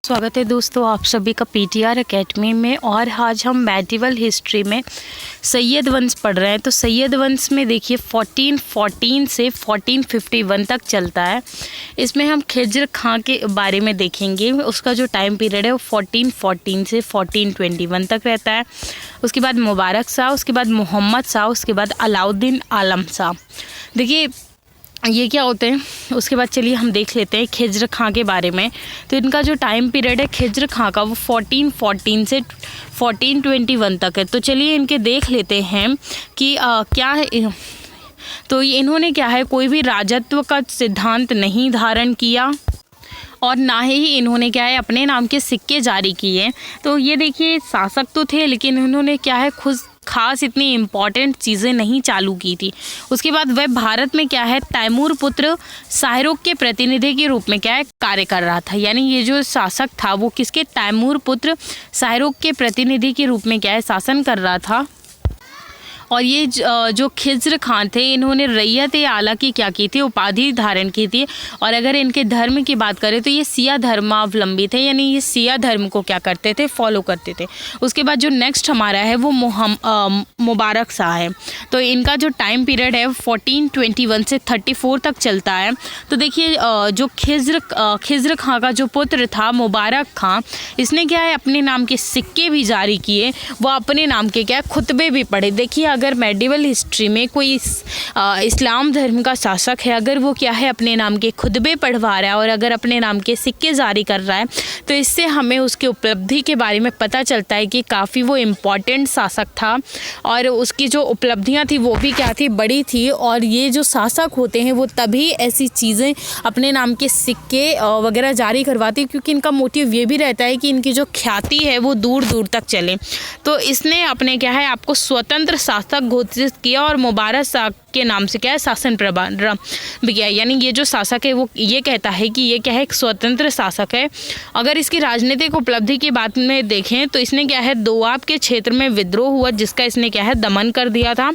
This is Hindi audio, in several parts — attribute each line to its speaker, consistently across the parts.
Speaker 1: स्वागत है दोस्तों आप सभी का पीटीआर एकेडमी में। और आज हम मेडिवल हिस्ट्री में सैयद वंश पढ़ रहे हैं। तो सैयद वंश में देखिए 1414 से 1451 तक चलता है। इसमें हम खिज्र खां के बारे में देखेंगे। उसका जो टाइम पीरियड है वो 1414 से 1421 तक रहता है। उसके बाद मुबारक शाह, उसके बाद मोहम्मद शाह, उसके बाद अलाउद्दीन आलम शाह। देखिए ये क्या होते हैं। उसके बाद चलिए हम देख लेते हैं खिज्र खां के बारे में। तो इनका जो टाइम पीरियड है खिज्र खां का वो 1414 से 1421 तक है। तो चलिए इनके देख लेते हैं कि क्या है। तो इन्होंने क्या है, कोई भी राजत्व का सिद्धांत नहीं धारण किया और ना ही इन्होंने क्या है अपने नाम के सिक्के जारी किए। तो ये देखिए शासक तो थे, लेकिन इन्होंने क्या है खुद खास इतनी इम्पॉर्टेंट चीज़ें नहीं चालू की थी। उसके बाद वह भारत में क्या है तैमूर पुत्र शाहरुख के प्रतिनिधि के रूप में क्या है कार्य कर रहा था। यानी ये जो शासक था वो किसके, तैमूर पुत्र शाहरुख के प्रतिनिधि के रूप में क्या है शासन कर रहा था। और ये जो खिज्र खान थे इन्होंने रैयत ए आला की क्या की थी, उपाधि धारण की थी। और अगर इनके धर्म की बात करें तो ये सिया धर्मावलंबी थे, यानी ये सिया धर्म को क्या करते थे, फॉलो करते थे। उसके बाद जो नेक्स्ट हमारा है वो मुबारक शाह है। तो इनका जो टाइम पीरियड है 1421 से 34 तक चलता है। तो देखिए जो खिज्र खां का जो पुत्र था मुबारक खां, इसने क्या है अपने नाम के सिक्के भी जारी किए, वो अपने नाम के क्या खुतबे भी पढ़े। देखिए अगर मेडिवल हिस्ट्री में कोई इस्लाम धर्म का शासक है, अगर वो क्या है अपने नाम के खुतबे पढ़वा रहा है और अगर अपने नाम के सिक्के जारी कर रहा है, तो इससे हमें उसकी उपलब्धि के बारे में पता चलता है कि काफ़ी वो इम्पॉर्टेंट शासक था और उसकी जो उपलब्धियां थी वो भी क्या थी, बड़ी थी। और ये जो शासक होते हैं वो तभी ऐसी चीज़ें अपने नाम के सिक्के वगैरह जारी करवाते हैं क्योंकि इनका मोटिव ये भी रहता है कि इनकी जो ख्याति है वो दूर दूर तक चले। तो इसने अपने क्या है आपको स्वतंत्र शासक घोषित किया और मुबारक शाह के नाम से क्या है शासन प्रबंध किया। यानी ये जो शासक है वो ये कहता है कि ये क्या है एक स्वतंत्र शासक है। अगर इसकी राजनीतिक उपलब्धि की बात में देखें तो इसने क्या है दोआब के क्षेत्र में विद्रोह हुआ जिसका इसने क्या है दमन कर दिया था।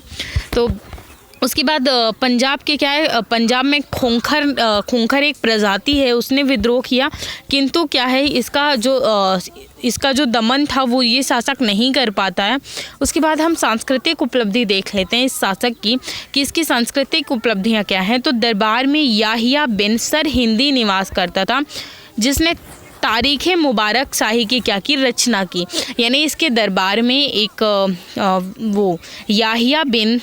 Speaker 1: तो उसके बाद पंजाब के क्या है, पंजाब में खूंखर एक प्रजाति है, उसने विद्रोह किया, किंतु क्या है इसका जो दमन था वो ये शासक नहीं कर पाता है। उसके बाद हम सांस्कृतिक उपलब्धि देख लेते हैं इस शासक की कि इसकी सांस्कृतिक उपलब्धियां क्या हैं। तो दरबार में याहिया बिन सर हिंदी निवास करता था जिसने तारीख़ मुबारक शाही की क्या की रचना की। यानी इसके दरबार में एक वो याहिया बिन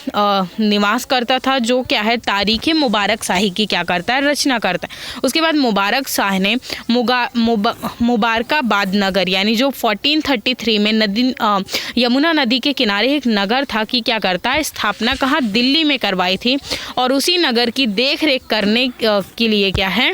Speaker 1: निवास करता था जो क्या है तारीख़ मुबारक शाही की क्या करता है, रचना करता है। उसके बाद मुबारक शाह ने मुबारकाबाद नगर यानी जो 1433 में यमुना नदी के किनारे एक नगर था कि क्या करता है स्थापना कहाँ, दिल्ली में करवाई थी। और उसी नगर की देख रेख करने के लिए क्या है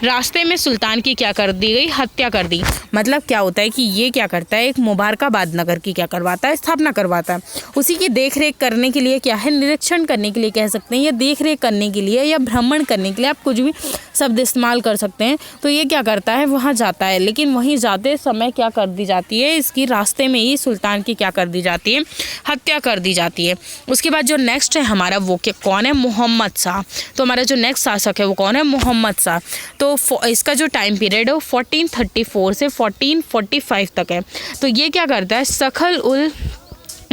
Speaker 1: रास्ते में सुल्तान की क्या कर दी गई, हत्या कर दी। मतलब क्या होता है कि ये क्या करता है एक मुबारकाबाद नगर की क्या करवाता है, स्थापना करवाता है। उसी की देख रेख करने के लिए क्या है, निरीक्षण करने के लिए कह सकते हैं या देख रेख करने के लिए या भ्रमण करने के लिए, आप कुछ भी शब्द इस्तेमाल कर सकते हैं। तो ये क्या करता है वहाँ जाता है, लेकिन वहीं जाते समय क्या कर दी जाती है, इसकी रास्ते में ही सुल्तान की क्या कर दी जाती है, हत्या कर दी जाती है। उसके बाद जो नेक्स्ट है हमारा वो कौन है, मोहम्मद शाह। तो हमारा जो नेक्स्ट शासक है वो कौन है, मोहम्मद शाह। तो इसका जो टाइम पीरियड है वो 1434 से 1445 तक है। तो ये क्या करता है सखल उल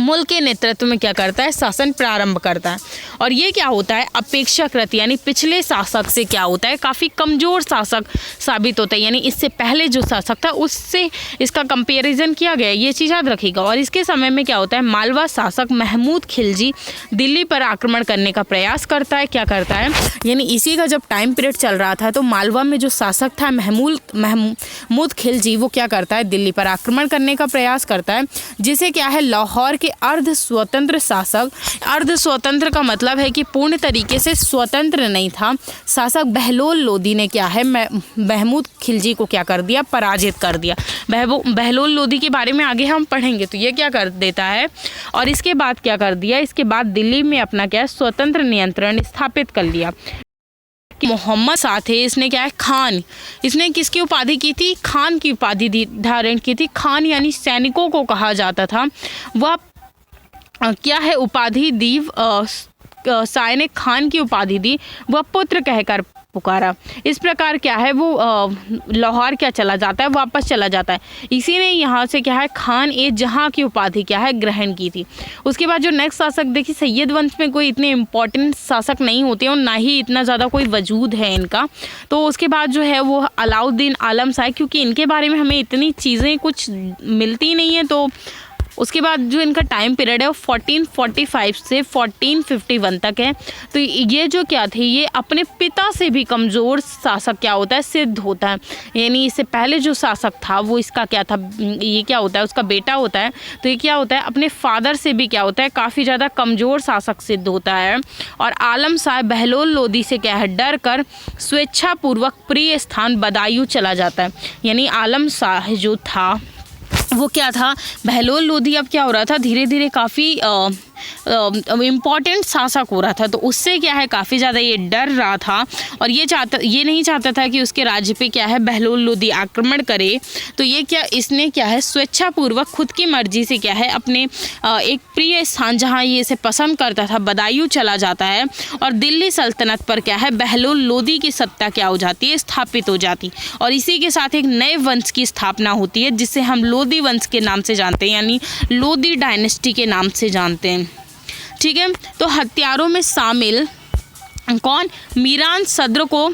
Speaker 1: मुल्क के नेतृत्व में क्या करता है शासन प्रारंभ करता है। और ये क्या होता है अपेक्षाकृत यानी पिछले शासक से क्या होता है काफ़ी कमज़ोर शासक साबित होता है। यानी इससे पहले जो शासक था उससे इसका कंपैरिजन किया गया, ये चीज़ याद रखिएगा। और इसके समय में क्या होता है मालवा शासक महमूद खिलजी दिल्ली पर आक्रमण करने का प्रयास करता है, क्या करता है यानी इसी का जब टाइम पीरियड चल रहा था तो मालवा में जो शासक था महमूद खिलजी वो क्या करता है दिल्ली पर आक्रमण करने का प्रयास करता है, जिसे क्या है लाहौर के अर्ध स्वतंत्र शासक, अर्ध स्वतंत्र का मतलब है कि पूर्ण तरीके से स्वतंत्र नहीं था, शासक बहलोल लोदी ने क्या है महमूद खिलजी को क्या कर दिया, पराजित कर दिया। बहलोल लोदी के बारे में आगे हम पढ़ेंगे। तो ये क्या कर देता है और इसके बाद क्या कर दिया, इसके बाद दिल्ली में अपना क्या स्वतंत्र नियंत्रण स्थापित कर लिया। मोहम्मद शाह थे, इसने क्या है खान, इसने किसकी उपाधि की थी, खान की उपाधि धारण की थी। खान यानी सैनिकों को कहा जाता था। वह क्या है उपाधि दी, शाह ने खान की उपाधि दी, वह पुत्र कहकर पुकारा। इस प्रकार क्या है वो लाहौर क्या चला जाता है, वापस चला जाता है। इसी ने यहाँ से क्या है खान ए जहाँ की उपाधि क्या है ग्रहण की थी। उसके बाद जो नेक्स्ट शासक देखिए, सैयद वंश में कोई इतने इम्पोर्टेंट शासक नहीं होते और ना ही इतना ज़्यादा कोई वजूद है इनका। तो उसके बाद जो है वो अलाउद्दीन आलम शाह, क्योंकि इनके बारे में हमें इतनी चीज़ें कुछ मिलती नहीं है। तो उसके बाद जो इनका टाइम पीरियड है वो 1445 से 1451 तक है। तो ये जो क्या थे, ये अपने पिता से भी कमज़ोर शासक क्या होता है सिद्ध होता है। यानी इससे पहले जो शासक था वो इसका क्या था, ये क्या होता है उसका बेटा होता है। तो ये क्या होता है अपने फादर से भी क्या होता है काफ़ी ज़्यादा कमज़ोर शासक सिद्ध होता है। और आलम शाह बहलोल लोदी से क्या है डर कर स्वेच्छापूर्वक प्रिय स्थान बदायूं चला जाता है। यानी आलम शाह जो था वो क्या था, बहलोल लोदी अब क्या हो रहा था, धीरे धीरे काफ़ी इम्पॉर्टेंट शासक हो रहा था। तो उससे क्या है काफ़ी ज़्यादा ये डर रहा था और ये नहीं चाहता था कि उसके राज्य पे क्या है बहलोल लोदी आक्रमण करे। तो ये क्या इसने क्या है स्वेच्छापूर्वक खुद की मर्जी से क्या है अपने एक प्रिय स्थान जहाँ ये इसे पसंद करता था बदायूं चला जाता है। और दिल्ली सल्तनत पर क्या है बहलोल लोदी की सत्ता क्या हो जाती है स्थापित हो जाती। और इसी के साथ एक नए वंश की स्थापना होती है जिसे हम लोदी वंश के नाम से जानते हैं, यानी लोदी डायनेस्टी के नाम से जानते हैं। ठीक है, तो हत्यारों में शामिल कौन, मीरान सद्र को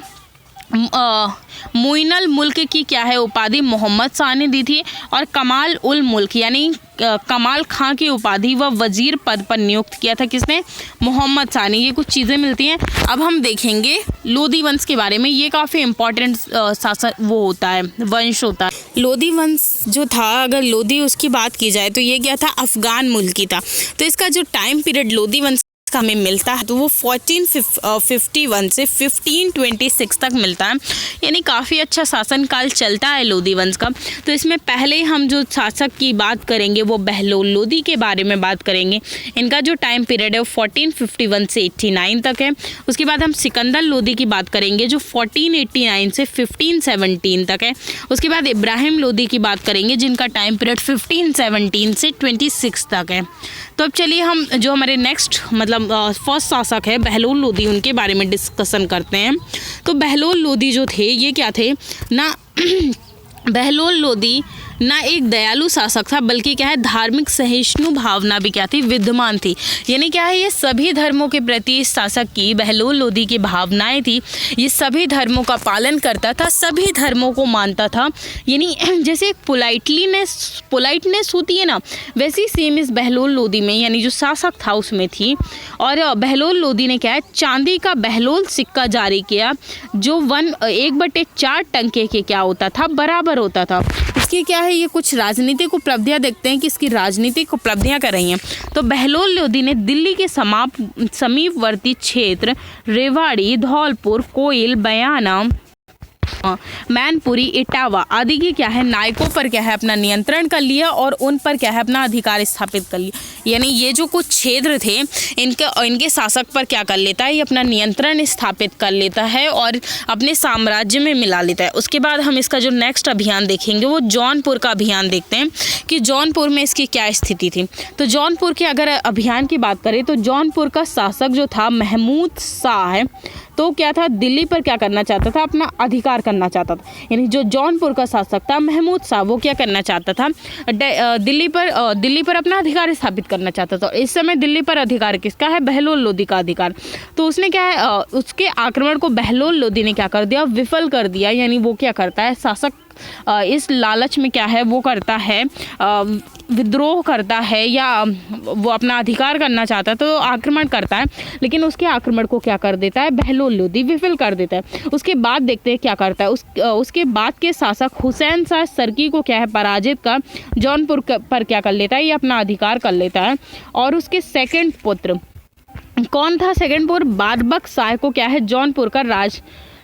Speaker 1: मुइनुल मुल्क की क्या है उपाधि मोहम्मद शाह ने दी थी। और कमाल उल मुल्क यानी कमाल खां की उपाधि व वजीर पद पर नियुक्त किया था किसने, मोहम्मद शाह ने। ये कुछ चीज़ें मिलती हैं। अब हम देखेंगे लोदी वंश के बारे में। ये काफ़ी इम्पॉर्टेंट शासक वो होता है, वंश होता है। लोदी वंश जो था, अगर लोदी उसकी बात की जाए तो ये क्या था अफ़गान मुल्क की था। तो इसका जो टाइम पीरियड लोदी वंश का हमें मिलता है तो वो 1451 से 1526 तक मिलता है। यानी काफ़ी अच्छा शासनकाल चलता है लोदी वंश का। तो इसमें पहले हम जो शासक की बात करेंगे वो बहलोल लोदी के बारे में बात करेंगे। इनका जो टाइम पीरियड है वो 1451 से 89 तक है। उसके बाद हम सिकंदर लोदी की बात करेंगे जो 1489 से 1517 तक है। उसके बाद इब्राहिम लोदी की बात करेंगे जिनका टाइम पीरियड 1517 से 26 तक है। तो अब चलिए हम जो हमारे नेक्स्ट मतलब फर्स्ट शासक है बहलोल लोदी उनके बारे में डिस्कशन करते हैं। तो बहलोल लोदी जो थे ये क्या थे ना बहलोल लोदी ना एक दयालु शासक था बल्कि क्या है धार्मिक सहिष्णु भावना भी क्या थी विद्यमान थी। यानी क्या है ये सभी धर्मों के प्रति इस शासक की बहलोल लोदी की भावनाएं थी। ये सभी धर्मों का पालन करता था, सभी धर्मों को मानता था। यानी जैसे एक पोलाइटनेस होती है ना, वैसी सेम इस बहलोल लोदी में यानी जो शासक था उसमें थी। और बहलोल लोदी ने क्या है चांदी का बहलोल सिक्का जारी किया जो 1/4 टंके के क्या होता था बराबर होता था। इसकी क्या है ये कुछ राजनीतिक उपलब्धियां देखते हैं कि इसकी राजनीतिक उपलब्धियां कर रही हैं। तो बहलोल लोदी ने दिल्ली के समीपवर्ती क्षेत्र रेवाड़ी, धौलपुर, कोइल, बयाना, मैनपुरी, इटावा आदि के क्या है नायकों पर क्या है अपना नियंत्रण कर लिया और उन पर क्या है अपना अधिकार स्थापित कर लिया। यानी ये जो कुछ क्षेत्र थे इनके शासक पर क्या कर लेता है ये अपना नियंत्रण स्थापित कर लेता है और अपने साम्राज्य में मिला लेता है। उसके बाद हम इसका जो नेक्स्ट अभियान देखेंगे वो जौनपुर का अभियान देखते हैं कि जौनपुर में इसकी क्या स्थिति थी। तो जौनपुर के अगर अभियान की बात करें तो जौनपुर का शासक जो था महमूद शाह है तो क्या था दिल्ली पर क्या करना चाहता था अपना अधिकार करना चाहता था। यानी जो जौनपुर का शासक था महमूद शाह वो क्या करना चाहता था दिल्ली पर अपना अधिकार स्थापित करना चाहता था। इस समय दिल्ली पर अधिकार किसका है बहलोल लोदी का अधिकार। तो उसने क्या है उसके आक्रमण को बहलोल लोदी ने क्या कर दिया विफल कर दिया। यानी वो क्या करता है शासक इस लालच में क्या है वो करता है विद्रोह करता है या वो अपना अधिकार करना चाहता है तो आक्रमण करता है, लेकिन उसके आक्रमण को क्या कर देता है बहलोल लोदी विफल कर देता है। उसके बाद देखते हैं क्या करता है उसके बाद के शासक हुसैन शाह सरकी को क्या है पराजित कर जौनपुर पर क्या कर लेता है ये अपना अधिकार कर लेता है। और उसके सेकंड पुत्र कौन था सेकंड पुत्र बारबक शाह को क्या है जौनपुर का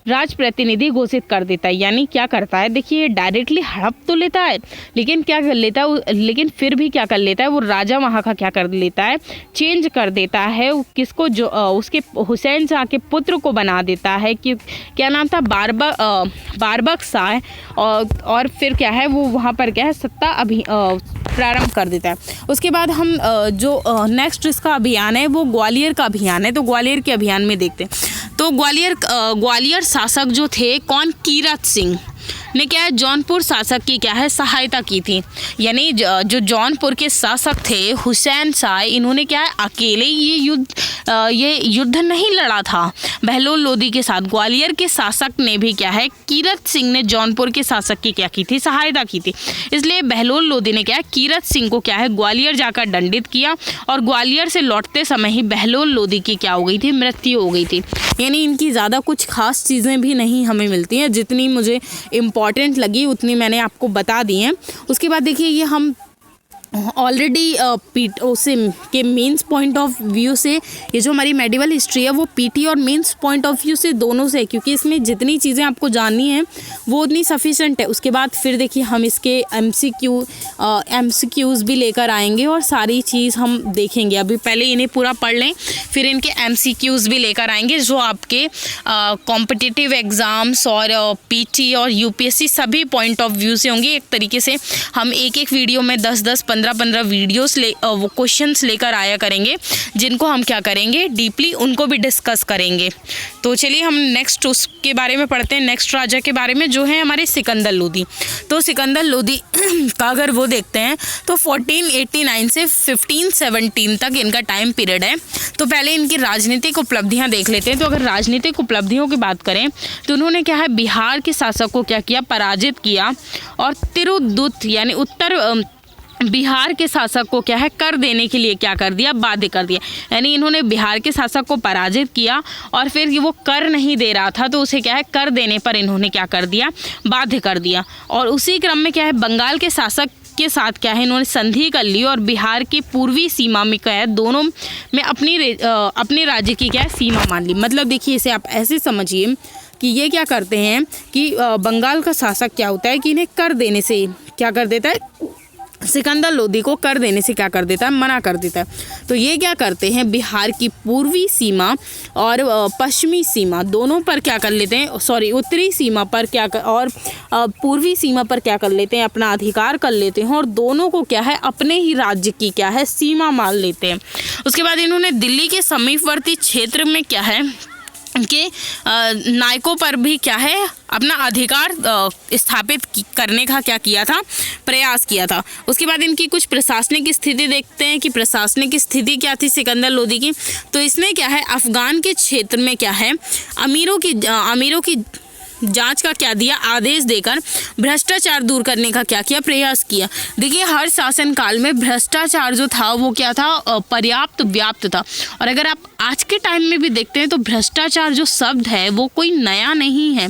Speaker 1: राज प्रतिनिधि घोषित कर देता है। यानी क्या करता है देखिए डायरेक्टली हड़प तो लेता है लेकिन क्या कर लेता है लेकिन फिर भी क्या कर लेता है वो राजा वहाँ का क्या कर लेता है चेंज कर देता है किसको जो उसके हुसैन शाह के पुत्र को बना देता है कि क्या नाम था बारबक शाह और फिर क्या है वो वहाँ पर क्या है सत्ता प्रारंभ कर देता है। उसके बाद हम जो नेक्स्ट इसका अभियान है वो ग्वालियर का अभियान है। तो ग्वालियर के अभियान में देखते हैं। तो ग्वालियर शासक जो थे कौन, कीरत सिंह ने क्या है जौनपुर शासक की क्या है सहायता की थी। यानी जो जौनपुर के शासक थे हुसैन शाह, इन्होंने क्या है अकेले ये युद्ध नहीं लड़ा था बहलोल लोदी के साथ। ग्वालियर के शासक ने भी क्या है, कीरत सिंह ने जौनपुर के शासक की क्या की थी, सहायता की थी। इसलिए बहलोल लोदी ने क्या है कीरत सिंह को क्या है ग्वालियर जाकर दंडित किया और ग्वालियर से लौटते समय ही बहलोल लोदी की क्या हो गई थी, मृत्यु हो गई थी। यानी इनकी ज़्यादा कुछ खास चीज़ें भी नहीं हमें मिलती हैं, जितनी मुझे इम्पॉर्टेंट लगी उतनी मैंने आपको बता दी हैं। उसके बाद देखिए ये हम ऑलरेडी उसे के मेंस पॉइंट ऑफ व्यू से, ये जो हमारी मेडिवल हिस्ट्री है वो पीटी और मेंस पॉइंट ऑफ व्यू से दोनों से, क्योंकि इसमें जितनी चीज़ें आपको जाननी हैं वो उतनी सफिशेंट है। उसके बाद फिर देखिए हम इसके एमसीक्यूज़ भी लेकर आएंगे और सारी चीज़ हम देखेंगे। अभी पहले इन्हें पूरा पढ़ लें, फिर इनके एमसीक्यूज़ भी लेकर आएंगे जो आपके कॉम्पिटिटिव एग्ज़ाम्स और पीटी और यूपीएससी सभी पॉइंट ऑफ व्यू से होंगे। एक तरीके से हम एक वीडियो में 10-10, 15-15 वीडियोस वो क्वेश्चंस लेकर आया करेंगे, जिनको हम क्या करेंगे डीपली उनको भी डिस्कस करेंगे। तो चलिए हम नेक्स्ट उसके बारे में पढ़ते हैं, नेक्स्ट राजा के बारे में जो है हमारे सिकंदर लोदी। तो सिकंदर लोदी का अगर वो देखते हैं तो 1489 से 1517 तक इनका टाइम पीरियड है। तो पहले इनकी राजनीतिक उपलब्धियां देख लेते हैं। तो अगर राजनीतिक उपलब्धियों की बात करें तो उन्होंने क्या है बिहार के शासक को क्या किया, पराजित किया और तिरुदूत यानी उत्तर बिहार के शासक को क्या है कर देने के लिए क्या कर दिया, बाध्य कर दिया। यानी इन्होंने बिहार के शासक को पराजित किया और फिर वो कर नहीं दे रहा था तो उसे क्या है कर देने पर इन्होंने क्या कर दिया, बाध्य कर दिया। और उसी क्रम में क्या है बंगाल के शासक के साथ क्या है इन्होंने संधि कर ली और बिहार की पूर्वी सीमा में क्या है दोनों में अपने राज्य की क्या है सीमा मान ली। मतलब देखिए इसे आप ऐसे समझिए कि ये क्या करते हैं कि बंगाल का शासक क्या होता है कि इन्हें कर देने से क्या कर देता है, सिकंदर लोदी को कर देने से क्या कर देता है, मना कर देता है। तो ये क्या करते हैं बिहार की पूर्वी सीमा और पश्चिमी सीमा दोनों पर क्या कर लेते हैं, उत्तरी सीमा पर क्या कर और पूर्वी सीमा पर क्या कर लेते हैं, अपना अधिकार कर लेते हैं और दोनों को क्या है अपने ही राज्य की क्या है सीमा मान लेते हैं। उसके बाद इन्होंने दिल्ली के समीपवर्ती क्षेत्र में क्या है के नायकों पर भी क्या है अपना अधिकार स्थापित करने का क्या किया था, प्रयास किया था। उसके बाद इनकी कुछ प्रशासनिक स्थिति देखते हैं कि प्रशासनिक स्थिति क्या थी सिकंदर लोदी की। तो इसने क्या है अफगान के क्षेत्र में क्या है अमीरों की जांच का क्या दिया, आदेश देकर भ्रष्टाचार दूर करने का क्या किया, प्रयास किया। देखिए हर शासनकाल में भ्रष्टाचार जो था वो क्या था, पर्याप्त व्याप्त था। और अगर आप आज के टाइम में भी देखते हैं तो भ्रष्टाचार जो शब्द है वो कोई नया नहीं है,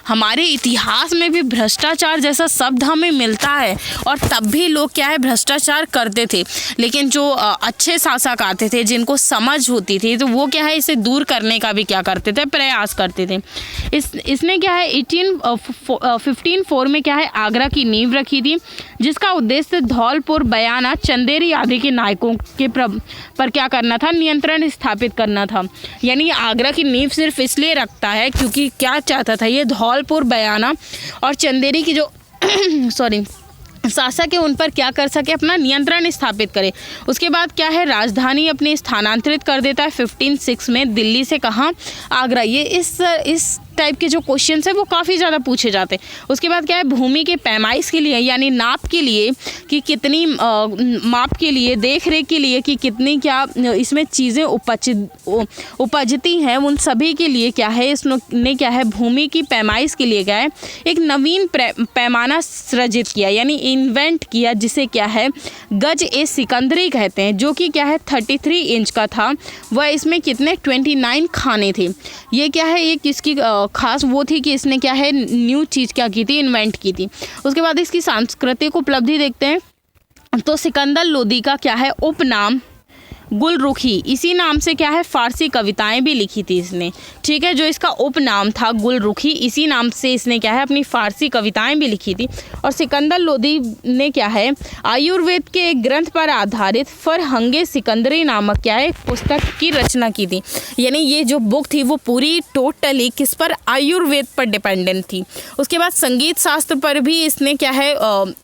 Speaker 1: हमारे इतिहास में भी भ्रष्टाचार जैसा शब्द हमें मिलता है और तब भी लोग क्या है भ्रष्टाचार करते थे। लेकिन जो अच्छे शासक आते थे जिनको समझ होती थी तो वो क्या है इसे दूर करने का भी क्या करते थे, प्रयास करते थे। इसने क्या है 1504 में क्या है आगरा की नींव रखी थी, जिसका उद्देश्य धौलपुर, बयाना, चंदेरी आदि के नायकों के पर क्या करना था, नियंत्रण स्थापित करना था। यानी आगरा की नींव सिर्फ इसलिए रखता है क्योंकि क्या चाहता था ये धौलपुर, बयाना और चंदेरी की जो शासक है उन पर क्या कर सके, अपना नियंत्रण स्थापित करे। उसके बाद क्या है राजधानी अपनी स्थानांतरित कर देता है 1506 में दिल्ली से कहाँ, आगरा। ये इस टाइप के जो क्वेश्चंस है वो काफ़ी ज़्यादा पूछे जाते हैं। उसके बाद क्या है भूमि के पैमाइश के लिए यानी नाप के लिए कि कितनी माप के लिए, देख रेख के लिए कि कितनी क्या इसमें चीज़ें उपजती हैं, उन सभी के लिए क्या है इसने क्या है भूमि की पैमाइश के लिए क्या है एक नवीन पैमाना सृजित किया यानी इन्वेंट किया, जिसे क्या है गज ए सिकंदरी कहते हैं, जो कि क्या है 33 इंच का था। वह इसमें कितने 29 खाने थे। ये क्या है ये किसकी खास वो थी कि इसने क्या है न्यू चीज़ क्या की थी, इन्वेंट की थी। उसके बाद इसकी सांस्कृतिक उपलब्धि देखते हैं। तो सिकंदर लोदी का क्या है उपनाम गुलरुखी, इसी नाम से क्या है फ़ारसी कविताएं भी लिखी थी इसने, ठीक है। जो इसका उपनाम था गुलरुखी, इसी नाम से इसने क्या है अपनी फ़ारसी कविताएं भी लिखी थी। और सिकंदर लोदी ने क्या है आयुर्वेद के एक ग्रंथ पर आधारित फरहंगे सिकंदरी नामक क्या है पुस्तक की रचना की थी। यानी ये जो बुक थी वो पूरी टोटली किस पर, आयुर्वेद पर डिपेंडेंट थी। उसके बाद संगीत शास्त्र पर भी इसने क्या है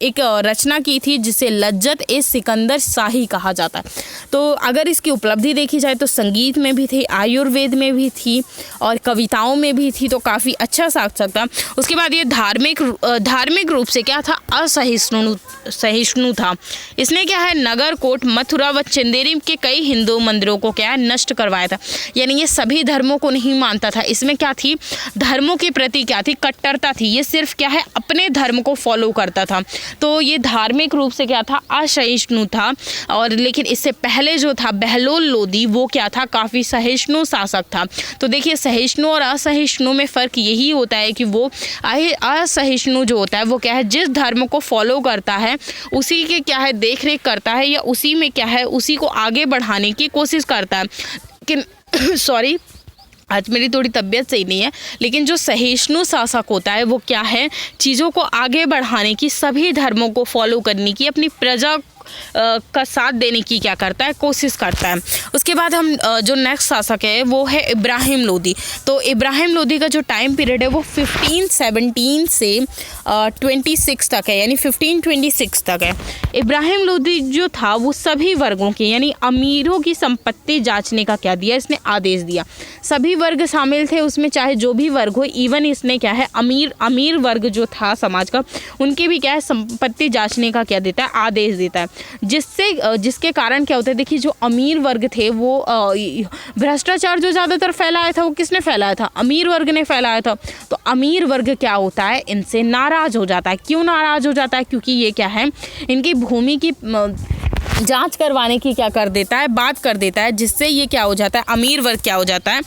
Speaker 1: एक रचना की थी जिसे लज्जत ए सिकंदर शाही कहा जाता है। तो अगर इसकी उपलब्धि देखी जाए तो संगीत में भी थी, आयुर्वेद में भी थी और कविताओं में भी थी, तो काफ़ी अच्छा सार्थक था। उसके बाद ये धार्मिक रूप से क्या था, असहिष्णु था। इसने क्या है नगरकोट, मथुरा व चंदेरी के कई हिंदू मंदिरों को क्या है नष्ट करवाया था। यानी ये सभी धर्मों को नहीं मानता था। इसमें क्या थी, धर्मों के प्रति क्या थी, कट्टरता थी। ये सिर्फ क्या है अपने धर्म को फॉलो करता था। तो ये धार्मिक रूप से क्या था, असहिष्णु था। और लेकिन इससे पहले जो था बहलोल लोदी, वो क्या था, काफ़ी सहिष्णु शासक था। तो देखिए सहिष्णु और असहिष्णु में फ़र्क यही होता है कि वो असहिष्णु जो होता है वो क्या है जिस धर्म को फॉलो करता है उसी के क्या है देख रेख करता है या उसी में क्या है उसी को आगे बढ़ाने की कोशिश करता है। लेकिन सॉरी, आज मेरी थोड़ी तबीयत सही नहीं है, लेकिन जो सहिष्णु शासक होता है वो क्या है चीज़ों को आगे बढ़ाने की, सभी धर्मों को फॉलो करने की, अपनी प्रजा का साथ देने की क्या करता है, कोशिश करता है। उसके बाद हम जो नेक्स्ट शासक है वो है इब्राहिम लोदी। तो इब्राहिम लोदी का जो टाइम पीरियड है वो 1517 से 26 तक है, यानी 1526 तक है। इब्राहिम लोदी जो था वो सभी वर्गों के यानी अमीरों की संपत्ति जांचने का क्या दिया, इसने आदेश दिया। सभी वर्ग शामिल थे उसमें, चाहे जो भी वर्ग हो। इवन इसने क्या है अमीर वर्ग जो था समाज का, उनके भी क्या है संपत्ति जांचने का क्या देता है, आदेश देता है। जिसके कारण क्या होता है, देखिए जो अमीर वर्ग थे वो भ्रष्टाचार जो ज़्यादातर फैलाया था वो किसने फैलाया था, अमीर वर्ग ने फैलाया था। तो अमीर वर्ग क्या होता है, इनसे नाराज़ हो जाता है। क्यों नाराज़ हो जाता है, क्योंकि ये क्या है इनकी भूमि की जांच करवाने की क्या कर देता है, बात कर देता है, जिससे ये क्या हो जाता है, अमीर वर्ग क्या हो जाता है,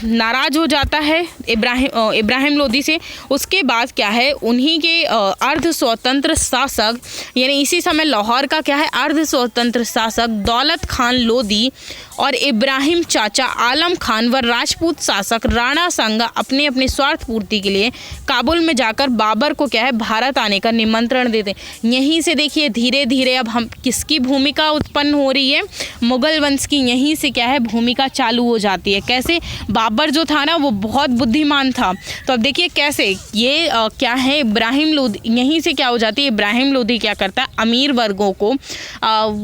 Speaker 1: नाराज़ हो जाता है इब्राहिम लोदी से। उसके बाद क्या है उन्हीं के अर्ध स्वतंत्र शासक, यानी इसी समय लाहौर का क्या है अर्ध स्वतंत्र शासक दौलत खान लोदी और इब्राहिम चाचा आलम खान व राजपूत शासक राणा सांगा अपने अपने स्वार्थ पूर्ति के लिए काबुल में जाकर बाबर को क्या है भारत आने का निमंत्रण देते हैं। यहीं से देखिए धीरे धीरे अब हम किसकी भूमिका उत्पन्न हो रही है, मुगल वंश की। यहीं से क्या है भूमिका चालू हो जाती है। कैसे, बाबर जो था ना वो बहुत बुद्धिमान था। तो अब देखिए कैसे ये क्या है इब्राहिम लोदी, यहीं से क्या हो जाती है, इब्राहिम लोदी क्या करता है अमीर वर्गों को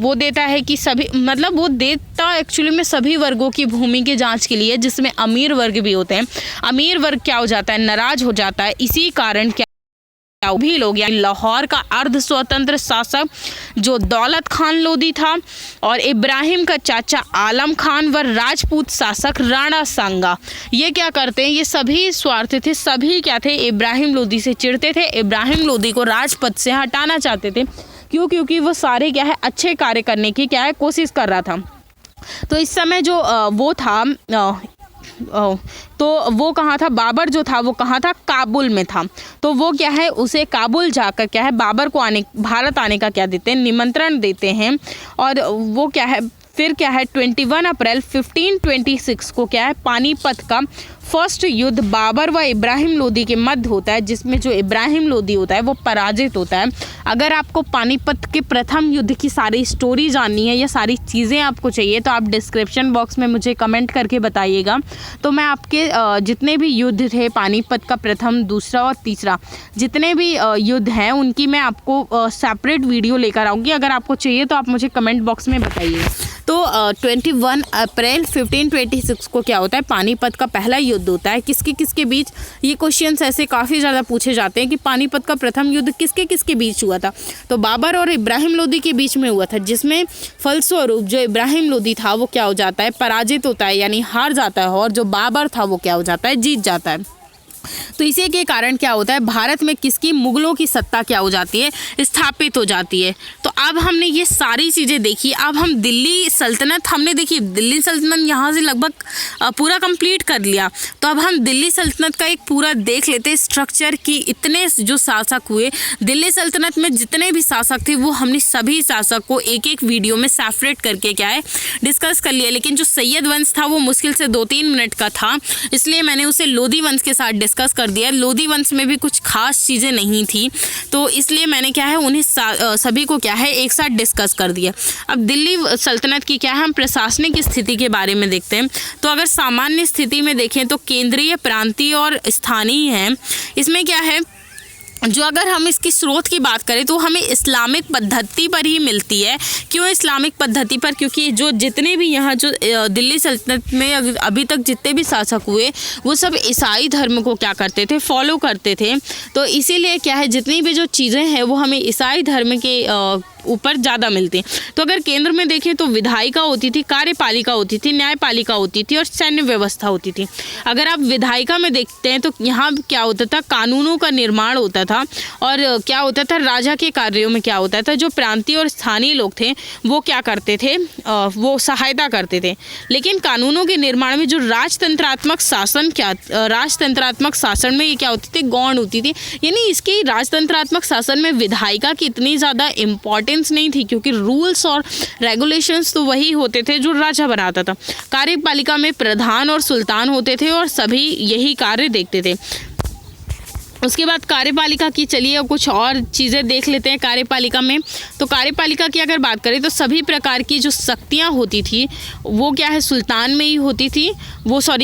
Speaker 1: वो देता है कि सभी, मतलब वो देता एक्चुअली में सभी वर्गों की भूमि की जांच के लिए, जिसमें अमीर वर्ग भी होते हैं। अमीर वर्ग क्या हो जाता है, नाराज हो जाता है। इसी कारण क्या भी लोग यानी लाहौर का अर्ध स्वतंत्र शासक जो दौलत खान लोदी था और इब्राहिम का चाचा आलम खान व राजपूत शासक राणा सांगा, ये क्या करते हैं, ये सभी स्वार्थी थे। सभी क्या थे, इब्राहिम लोदी से चिढ़ते थे, इब्राहिम लोदी को राजपद से हटाना चाहते थे। क्यों, क्योंकि वो सारे क्या है अच्छे कार्य करने की क्या है कोशिश कर रहा था। तो इस समय जो वो था तो वो कहाँ था, बाबर जो था वो कहाँ था, काबुल में था। तो वो क्या है उसे काबुल जाकर क्या है बाबर को भारत आने का क्या देते हैं, निमंत्रण देते हैं। और वो क्या है फिर क्या है 21 अप्रैल 1526 को क्या है पानीपत का फर्स्ट युद्ध बाबर व इब्राहिम लोदी के मध्य होता है, जिसमें जो इब्राहिम लोदी होता है वो पराजित होता है। अगर आपको पानीपत के प्रथम युद्ध की सारी स्टोरी जाननी है या सारी चीज़ें आपको चाहिए तो आप डिस्क्रिप्शन बॉक्स में मुझे कमेंट करके बताइएगा। तो मैं आपके जितने भी युद्ध थे पानीपत का प्रथम, दूसरा और तीसरा, जितने भी युद्ध हैं उनकी मैं आपको सेपरेट वीडियो लेकर आऊँगी। अगर आपको चाहिए तो आप मुझे कमेंट बॉक्स में बताइए। तो 21 अप्रैल 1526 को क्या होता है, पानीपत का पहला युद्ध होता है। किसके किसके बीच, ये क्वेश्चंस ऐसे काफ़ी ज़्यादा पूछे जाते हैं कि पानीपत का प्रथम युद्ध किसके किसके बीच हुआ था। तो बाबर और इब्राहिम लोदी के बीच में हुआ था, जिसमें फलस्वरूप जो इब्राहिम लोदी था वो क्या हो जाता है, पराजित होता है, यानी हार जाता है, और जो बाबर था वो क्या हो जाता है, जीत जाता है।
Speaker 2: तो इसी के कारण क्या होता है, भारत में किसकी, मुगलों की सत्ता क्या हो जाती है, स्थापित हो जाती है। तो अब हमने ये सारी चीज़ें देखी। अब हम दिल्ली सल्तनत हमने देखी, दिल्ली सल्तनत यहाँ से लगभग पूरा कंप्लीट कर लिया। तो अब हम दिल्ली सल्तनत का एक पूरा देख लेते हैं स्ट्रक्चर की इतने जो शासक हुए दिल्ली सल्तनत में, जितने भी शासक थे वो हमने सभी शासक को एक एक वीडियो में सेपरेट करके क्या है डिस्कस कर लिया। लेकिन जो सैयद वंश था वो मुश्किल से 2-3 मिनट का था, इसलिए मैंने उसे लोधी वंश के साथ डिस्कस कर दिया। लोधी वंश में भी कुछ खास चीज़ें नहीं थी, तो इसलिए मैंने क्या है उन्हें सभी को क्या है एक साथ डिस्कस कर दिया। अब दिल्ली सल्तनत की क्या है हम प्रशासनिक स्थिति के बारे में देखते हैं। तो अगर सामान्य स्थिति में देखें तो केंद्रीय, प्रांतीय और स्थानीय है। इसमें क्या है, जो अगर हम इसकी स्रोत की बात करें तो हमें इस्लामिक पद्धति पर ही मिलती है। क्यों इस्लामिक पद्धति पर? क्योंकि जो जितने भी यहाँ जो दिल्ली सल्तनत में अभी तक जितने भी शासक हुए वो सब ईसाई धर्म को क्या करते थे, फॉलो करते थे। तो इसीलिए क्या है जितनी भी जो चीज़ें हैं वो हमें ईसाई धर्म के ऊपर ज़्यादा मिलती हैं। तो अगर केंद्र में देखें तो विधायिका होती थी, कार्यपालिका होती थी, न्यायपालिका होती थी और सैन्य व्यवस्था होती थी। अगर आप विधायिका में देखते हैं तो यहाँ क्या होता था, कानूनों का निर्माण होता था और क्या होता था, राजा के कार्यों में क्या होता था, जो प्रांतीय और स्थानीय लोग थे वो क्या करते थे, वो सहायता करते थे। लेकिन कानूनों के निर्माण में जो राजतंत्रात्मक शासन में ये क्या होती थी, गौण होती थी। यानी इसकी राजतंत्रात्मक शासन में विधायिका की इतनी ज़्यादा इम्पोर्टेंस नहीं थी, क्योंकि रूल्स और रेगुलेशंस तो वही होते थे जो राजा बनाता था। कार्यपालिका में प्रधान और सुल्तान होते थे और सभी यही कार्य देखते थे। उसके बाद कार्यपालिका की चलिए कुछ और चीज़ें देख लेते हैं। कार्यपालिका में तो कार्यपालिका की अगर बात करें तो सभी प्रकार की जो शक्तियाँ होती थी वो क्या है सुल्तान में ही होती थी,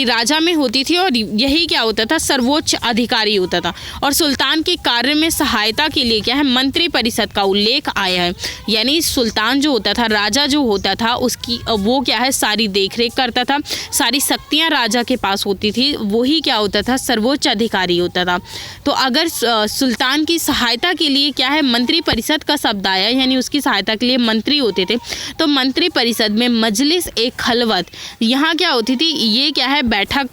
Speaker 2: राजा में होती थी और यही क्या होता था, सर्वोच्च अधिकारी होता था। और सुल्तान के कार्य में सहायता के लिए क्या है मंत्री परिषद का उल्लेख आया है। यानी सुल्तान जो होता था, राजा जो होता था, उसकी वो क्या है सारी देखरेख करता था, सारी शक्तियाँ राजा के पास होती थी, वही क्या होता था सर्वोच्च अधिकारी होता था। तो अगर सुल्तान की सहायता के लिए क्या है मंत्री परिषद का शब्द आया, यानी उसकी सहायता के लिए मंत्री होते थे। तो मंत्री परिषद में मजलिस ए खलवत यहाँ क्या होती थी, ये क्या है बैठक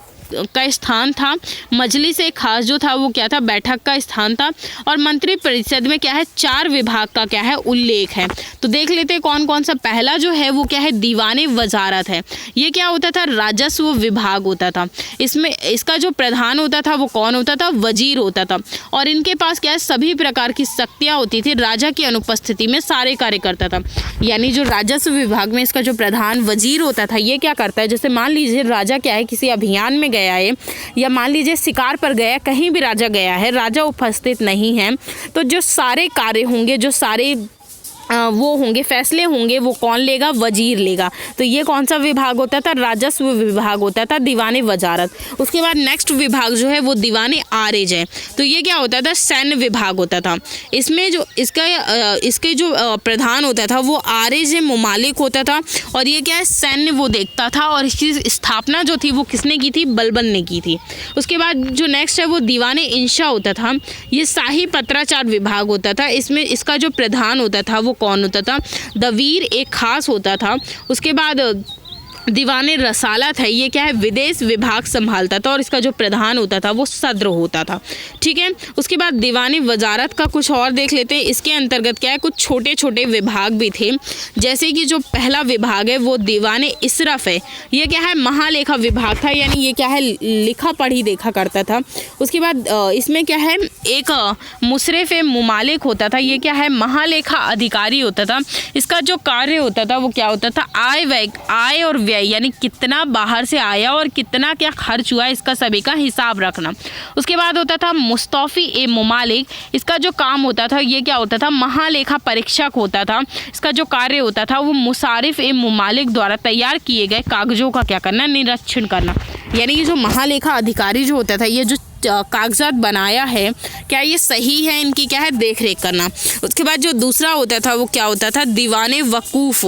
Speaker 2: का स्थान था। मजलिस एक खास जो था वो क्या था, बैठक का स्थान था। और मंत्री परिषद में क्या है 4 विभाग का क्या है उल्लेख है। तो देख लेते हैं कौन कौन सा। पहला जो है वो क्या है दीवाने वजारत है। ये क्या होता था, राजस्व विभाग होता था। इसमें इसका जो प्रधान होता था वो कौन होता था, वजीर होता था। और इनके पास क्या है सभी प्रकार की शक्तियाँ होती थी, राजा की अनुपस्थिति में सारे कार्य करता था। यानी जो राजस्व विभाग में इसका जो प्रधान वजीर होता था ये क्या करता है, जैसे मान लीजिए राजा क्या है किसी अभियान में गया है या मान लीजिए शिकार पर गया, कहीं भी राजा गया है, राजा उपस्थित नहीं है, तो जो सारे कार्य होंगे, जो सारे वो होंगे फैसले होंगे वो कौन लेगा, वजीर लेगा। तो ये कौन सा विभाग होता था, राजस्व विभाग होता था, दीवाने वजारत। उसके बाद नेक्स्ट विभाग जो है वो दीवाने आरेज है। तो ये क्या होता था, सैन्य विभाग होता था। इसमें जो इसके जो प्रधान होता था वो आरेज मुमालिक होता था और ये क्या है सैन्य वो देखता था। और इसकी स्थापना जो थी वो किसने की थी, बलबन ने की थी। उसके बाद जो नेक्स्ट है वो दीवाने इंशा होता था। ये शाही पत्राचार विभाग होता था। इसमें इसका जो प्रधान होता था वो कौन होता था, दवीर एक खास होता था। उसके बाद दीवाने रसालत है, ये क्या है विदेश विभाग संभालता था और इसका जो प्रधान होता था वो सद्र होता था। ठीक है, उसके बाद दीवाने वजारत का कुछ और देख लेते हैं। इसके अंतर्गत क्या है कुछ छोटे छोटे विभाग भी थे, जैसे कि जो पहला विभाग है वो दीवाने इसरफ है। ये क्या है महालेखा विभाग था, यानी ये क्या है लिखा पढ़ी देखा करता था। उसके बाद इसमें क्या है एक मुशर्रिफ मुमालिक होता था। ये क्या है महालेखा अधिकारी होता था। इसका जो कार्य होता था वो क्या होता था, आय और व्यय यानी कितना बाहर से आया और कितना क्या खर्च हुआ इसका सभी का हिसाब रखना। उसके बाद होता था मुस्तौफी ए मुमालिक। इसका जो काम होता था ये क्या होता था, महालेखा परीक्षक होता था। इसका जो कार्य होता था वो मुसारिफ ए मुमालिक द्वारा तैयार किए गए कागजों का क्या करना, निरीक्षण करना। यानी कि जो महालेखा अधिकारी जो होता था, ये जो कागजात बनाया है क्या ये सही है, इनकी क्या है देख रेख करना। उसके बाद जो दूसरा होता था वो क्या होता था, दीवाने वकूफ़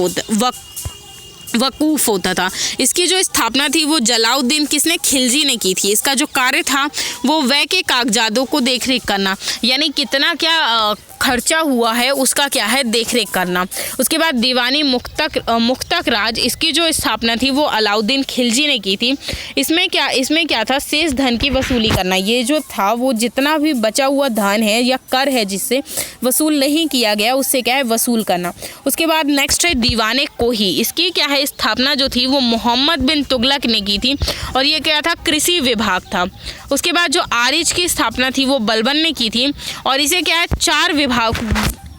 Speaker 2: होता था। इसकी जो स्थापना थी वो जलाउद्दीन किसने, खिलजी ने की थी। इसका जो कार्य था वो व्यय के कागजातों को देख रेख करना, यानी कितना क्या खर्चा हुआ है उसका क्या है, देख रेख करना। उसके बाद दीवानी मुक्तक राज, इसकी जो स्थापना थी वो अलाउद्दीन खिलजी ने की थी। इसमें क्या था, शेष धन की वसूली करना। ये जो था वो जितना भी बचा हुआ धन है या कर है जिससे वसूल नहीं किया गया उससे क्या है, वसूल करना। उसके बाद नेक्स्ट है दीवाने कोही, इसकी क्या है, स्थापना जो थी वो मोहम्मद बिन तुगलक ने की थी और ये क्या था, कृषि विभाग था। उसके बाद जो आरिज की स्थापना थी वो बलबन ने की थी और इसे क्या है,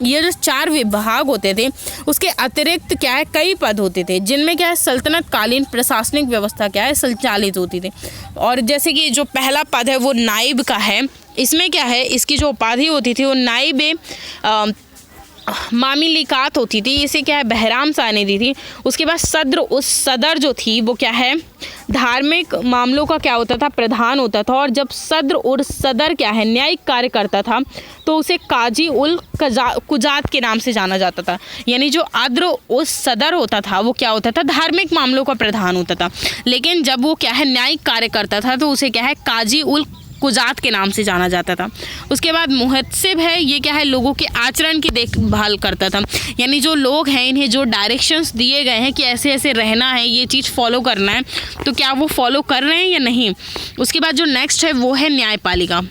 Speaker 2: ये जो 4 विभाग होते थे उसके अतिरिक्त क्या है, कई पद होते थे जिनमें क्या है, सल्तनत कालीन प्रशासनिक व्यवस्था क्या है, संचालित होती थी। और जैसे कि जो पहला पद है वो नाइब का है। इसमें क्या है, इसकी जो उपाधि होती थी वो नाइब मामिलिकात होती थी, इसे क्या है, बहराम शाह ने दी थी। उसके बाद सदर जो थी वो क्या है, धार्मिक मामलों का क्या होता था, प्रधान होता था। और जब सदर क्या है, न्यायिक कार्य करता था तो उसे काजी उल कुजात के नाम से जाना जाता था। यानी जो सदर होता था वो क्या होता था, धार्मिक मामलों का प्रधान होता था, लेकिन जब वो क्या है, न्यायिक कार्य करता था तो उसे क्या है, काजी उल कुजात के नाम से जाना जाता था। उसके बाद मुहत्सिब है, ये क्या है, लोगों के आचरण की देखभाल करता था। यानी जो लोग हैं इन्हें जो डायरेक्शंस दिए गए हैं कि ऐसे ऐसे रहना है, ये चीज़ फॉलो करना है, तो क्या वो फॉलो कर रहे हैं या नहीं। उसके बाद जो नेक्स्ट है वो है न्यायपालिका।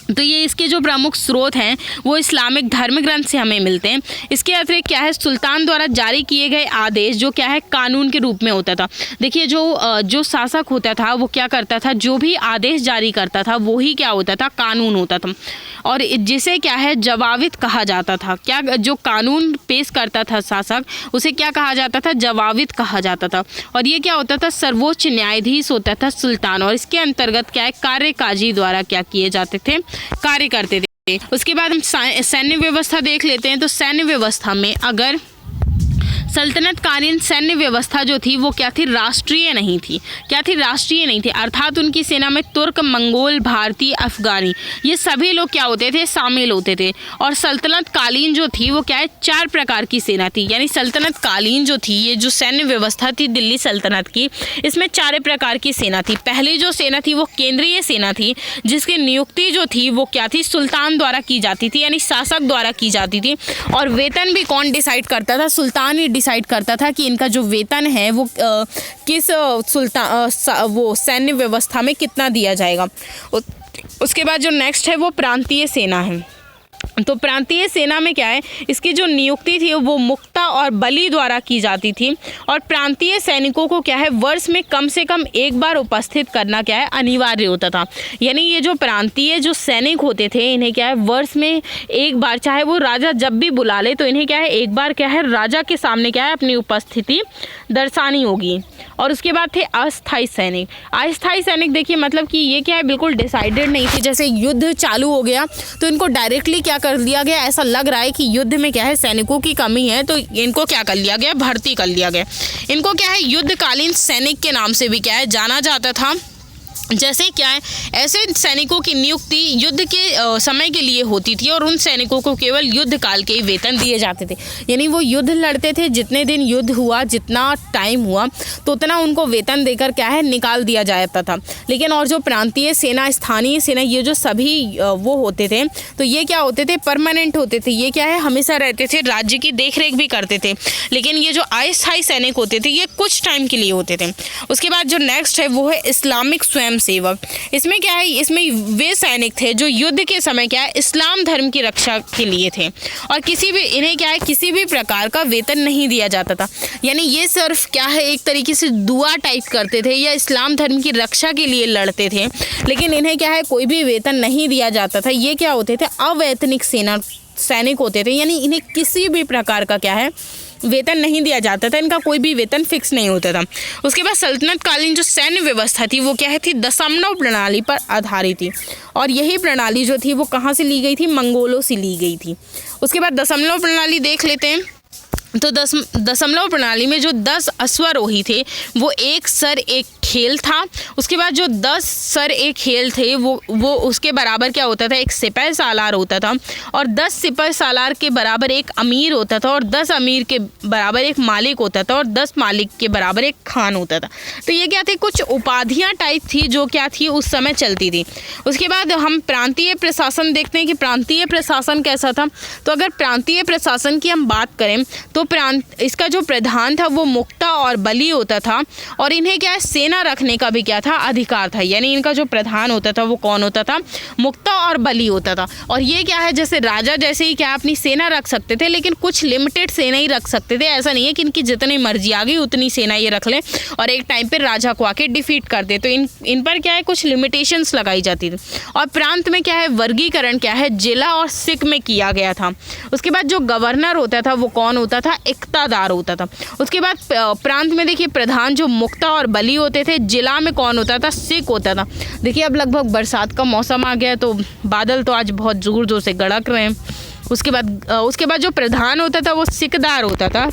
Speaker 2: तो ये इसके जो प्रमुख स्रोत हैं वो इस्लामिक धर्म ग्रंथ से हमें मिलते हैं। इसके अतिरिक्त क्या है, सुल्तान द्वारा जारी किए गए आदेश जो क्या है, कानून के रूप में होता था। देखिए जो शासक होता था वो क्या करता था, जो भी आदेश जारी करता था वो ही क्या होता था, कानून होता था। और जिसे क्या है, जवाबित कहा जाता था। क्या जो कानून पेश करता था शासक उसे क्या कहा जाता था, जवाबित कहा जाता था। और ये क्या होता था, सर्वोच्च न्यायाधीश होता था सुल्तान। और इसके अंतर्गत क्या है, कार्यकाजी द्वारा क्या किए जाते थे, कार्य करते थे। उसके बाद हम सैन्य व्यवस्था देख लेते हैं। तो सैन्य व्यवस्था में अगर सल्तनतकालीन सैन्य व्यवस्था जो थी वो क्या थी, राष्ट्रीय नहीं थी। क्या थी, राष्ट्रीय नहीं थी। अर्थात उनकी सेना में तुर्क, मंगोल, भारतीय, अफगानी ये सभी लोग क्या होते थे, शामिल होते थे। और सल्तनतकालीन जो थी वो क्या है, 4 प्रकार की सेना थी। यानी सल्तनतकालीन जो थी, ये जो सैन्य व्यवस्था थी दिल्ली सल्तनत की, इसमें 4 प्रकार की सेना थी। पहली जो सेना थी वो केंद्रीय सेना थी, जिसकी नियुक्ति जो थी वो क्या थी, सुल्तान द्वारा की जाती थी, यानी शासक द्वारा की जाती थी। और वेतन भी कौन डिसाइड करता था, सुल्तान ही डिसाइड करता था कि इनका जो वेतन है वो किस वो सैन्य व्यवस्था में कितना दिया जाएगा। उसके बाद जो नेक्स्ट है वो प्रांतीय सेना है। तो प्रांतीय सेना में क्या है, इसकी जो नियुक्ति थी वो मुक्ता और बली द्वारा की जाती थी। और प्रांतीय सैनिकों को क्या है, वर्ष में कम से कम एक बार उपस्थित करना क्या है, अनिवार्य होता था। यानी ये जो प्रांतीय जो सैनिक होते थे इन्हें क्या है, वर्ष में एक बार, चाहे वो राजा जब भी बुला ले तो इन्हें क्या है, एक बार क्या है, राजा के सामने क्या है, अपनी उपस्थिति दर्शानी होगी। और उसके बाद थे अस्थायी सैनिक। अस्थायी सैनिक देखिए मतलब कि ये क्या है, बिल्कुल डिसाइडेड नहीं थी। जैसे युद्ध चालू हो गया तो इनको डायरेक्टली क्या कर दिया गया, ऐसा लग रहा है कि युद्ध में क्या है, सैनिकों की कमी है, तो इनको क्या कर लिया गया, भर्ती कर लिया गया। इनको क्या है, युद्धकालीन सैनिक के नाम से भी क्या है, जाना जाता था। जैसे क्या है, ऐसे सैनिकों की नियुक्ति युद्ध के समय के लिए होती थी और उन सैनिकों को केवल युद्ध काल के ही वेतन दिए जाते थे। यानी वो युद्ध लड़ते थे, जितने दिन युद्ध हुआ, जितना टाइम हुआ तो उतना उनको वेतन देकर क्या है, निकाल दिया जाता था। लेकिन और जो प्रांतीय सेना, स्थानीय सेना, ये जो सभी वो होते थे तो ये क्या होते थे, परमानेंट होते थे। ये क्या है, हमेशा रहते थे, राज्य की देख रेख भी करते थे। लेकिन ये जो अस्थायी सैनिक होते थे ये कुछ टाइम के लिए होते थे। उसके बाद जो नेक्स्ट है वो है इस्लामिक स्वयं सेवक। इसमें क्या है, इसमें वे सैनिक थे जो युद्ध के समय क्या है, इस्लाम धर्म की रक्षा के लिए थे और इन्हें क्या है, किसी भी प्रकार का वेतन नहीं दिया जाता था। यानी ये सिर्फ क्या है, एक तरीके से दुआ टाइप करते थे या इस्लाम धर्म की रक्षा के लिए लड़ते थे, लेकिन इन्हें क्या है, कोई भी वेतन नहीं दिया जाता था। ये क्या होते थे, अवैतनिक सैनिक होते थे। यानी इन्हें किसी भी प्रकार का क्या है, वेतन नहीं दिया जाता था। इनका कोई भी वेतन फिक्स नहीं होता था। उसके बाद सल्तनतकालीन जो सैन्य व्यवस्था थी वो क्या है थी, दशमलव प्रणाली पर आधारित थी। और यही प्रणाली जो थी वो कहाँ से ली गई थी, मंगोलों से ली गई थी। उसके बाद दशमलव प्रणाली देख लेते हैं। तो दशमलव प्रणाली में जो 10 अश्वारोही थे वो एक सर एक खेल था। उसके बाद जो 10 सर एक खेल थे वो उसके बराबर क्या होता था, एक सिपाही सालार होता था, और 10 सिपाही सालार के बराबर एक अमीर होता था, और 10 अमीर के बराबर एक मालिक होता था, और 10 मालिक के बराबर एक खान होता था। तो ये क्या थे, कुछ उपाधियाँ टाइप थी जो क्या थी उस समय चलती थी। उसके बाद हम प्रांतीय प्रशासन देखते हैं कि प्रांतीय प्रशासन कैसा था। तो अगर प्रांतीय प्रशासन की हम बात करें तो इसका जो प्रधान था वो मुक्ता और बली होता था, और इन्हें क्या है, सेना रखने का भी क्या था, अधिकार था। यानी इनका जो प्रधान होता था वो कौन होता था, मुक्ता और बली होता था। और ये क्या है, जैसे राजा जैसे ही क्या अपनी सेना रख सकते थे, लेकिन कुछ लिमिटेड सेना ही रख सकते थे। ऐसा नहीं है कि इनकी जितनी मर्जी आ गई उतनी सेना ये रख लें और एक टाइम पर राजा को आके डिफीट कर दे। तो इन पर क्या है, कुछ लिमिटेशंस लगाई जाती थी। और प्रांत में क्या है, वर्गीकरण क्या है, जिला और सिक में किया गया था। उसके बाद जो गवर्नर होता था वो कौन होता था, इक्तादार होता था। उसके बाद प्रांत में देखिए प्रधान जो मुक्ता और बली होते थे, जिला में कौन होता था, सिख होता था। देखिए अब लगभग बरसात का मौसम आ गया तो बादल तो आज बहुत जोर जोर से गड़क रहे हैं। उसके बाद जो प्रधान होता था वो सिकदार होता था।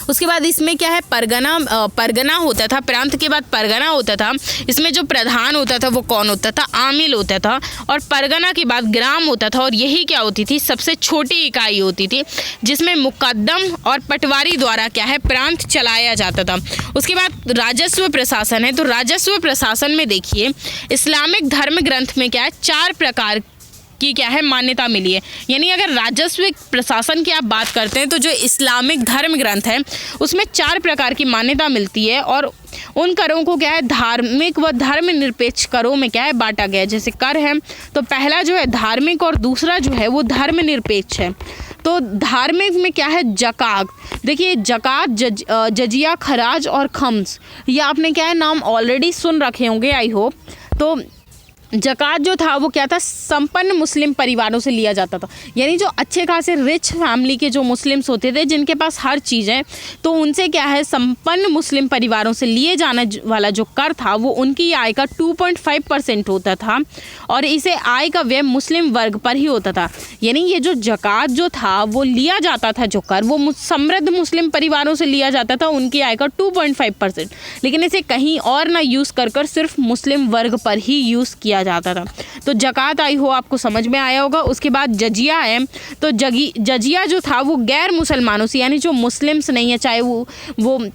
Speaker 2: उसके बाद इसमें क्या है, परगना होता था। प्रांत के बाद परगना होता था। इसमें जो प्रधान होता था वो कौन होता था, आमिल होता था। और परगना के बाद ग्राम होता था, और यही क्या होती थी, सबसे छोटी इकाई होती थी जिसमें मुकद्दम और पटवारी द्वारा क्या है, प्रांत चलाया जाता था। उसके बाद राजस्व प्रशासन है। तो राजस्व प्रशासन में देखिए इस्लामिक धर्म ग्रंथ में क्या है, 4 प्रकार की क्या है, मान्यता मिली है। यानी अगर राजस्व प्रशासन की आप बात करते हैं तो जो इस्लामिक धर्म ग्रंथ है उसमें 4 प्रकार की मान्यता मिलती है, और उन करों को क्या है, धार्मिक व धर्मनिरपेक्ष करों में क्या है, बांटा गया है। जैसे कर है तो पहला जो है धार्मिक और दूसरा जो है वो धर्मनिरपेक्ष है। तो धार्मिक में क्या है, जकात। देखिए जकात, जजिया, खराज और खम्स, ये आपने क्या है नाम ऑलरेडी सुन रखे होंगे आई होप। तो जकात जो था वो क्या था, संपन्न मुस्लिम परिवारों से लिया जाता था। यानी जो अच्छे खासे रिच फैमिली के जो मुस्लिम्स होते थे जिनके पास हर चीज़ है, तो उनसे क्या है, संपन्न मुस्लिम परिवारों से लिए जाने वाला जो कर था वो उनकी आय का 2.5% होता था, और इसे आय का व्यय मुस्लिम वर्ग पर ही होता था। यानी ये जो जकात जो था वो लिया जाता था, जो कर वो समृद्ध मुस्लिम परिवारों से लिया जाता था, उनकी आय का 2.5%, लेकिन इसे कहीं और ना यूज़ कर सिर्फ मुस्लिम वर्ग पर ही यूज़ किया जाता था। तो जकात आई हो आपको समझ में आया होगा। उसके बाद जजिया है। तो जजिया जो था वो गैर मुसलमानों से, यानी जो मुस्लिम्स नहीं है, चाहे वो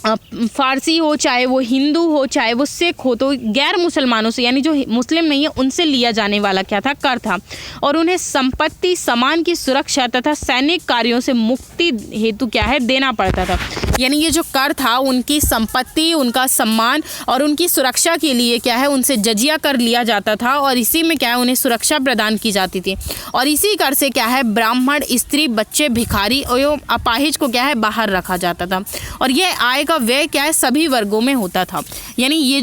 Speaker 2: फ़ारसी हो, चाहे वो हिंदू हो, चाहे वो सिख हो, तो गैर मुसलमानों से यानी जो मुस्लिम नहीं है उनसे लिया जाने वाला क्या था, कर था। और उन्हें संपत्ति, सामान की सुरक्षा तथा सैनिक कार्यों से मुक्ति हेतु क्या है, देना पड़ता था। यानी ये जो कर था उनकी संपत्ति, उनका सम्मान और उनकी सुरक्षा के लिए क्या है, उनसे जजिया कर लिया जाता था, और इसी में क्या है, उन्हें सुरक्षा प्रदान की जाती थी। और इसी कर से क्या है, ब्राह्मण, स्त्री, बच्चे, भिखारी एवं अपाहिज को क्या है, बाहर रखा जाता था। और ये आय का व्यय क्या है, सभी वर्गों में होता था। यानी ये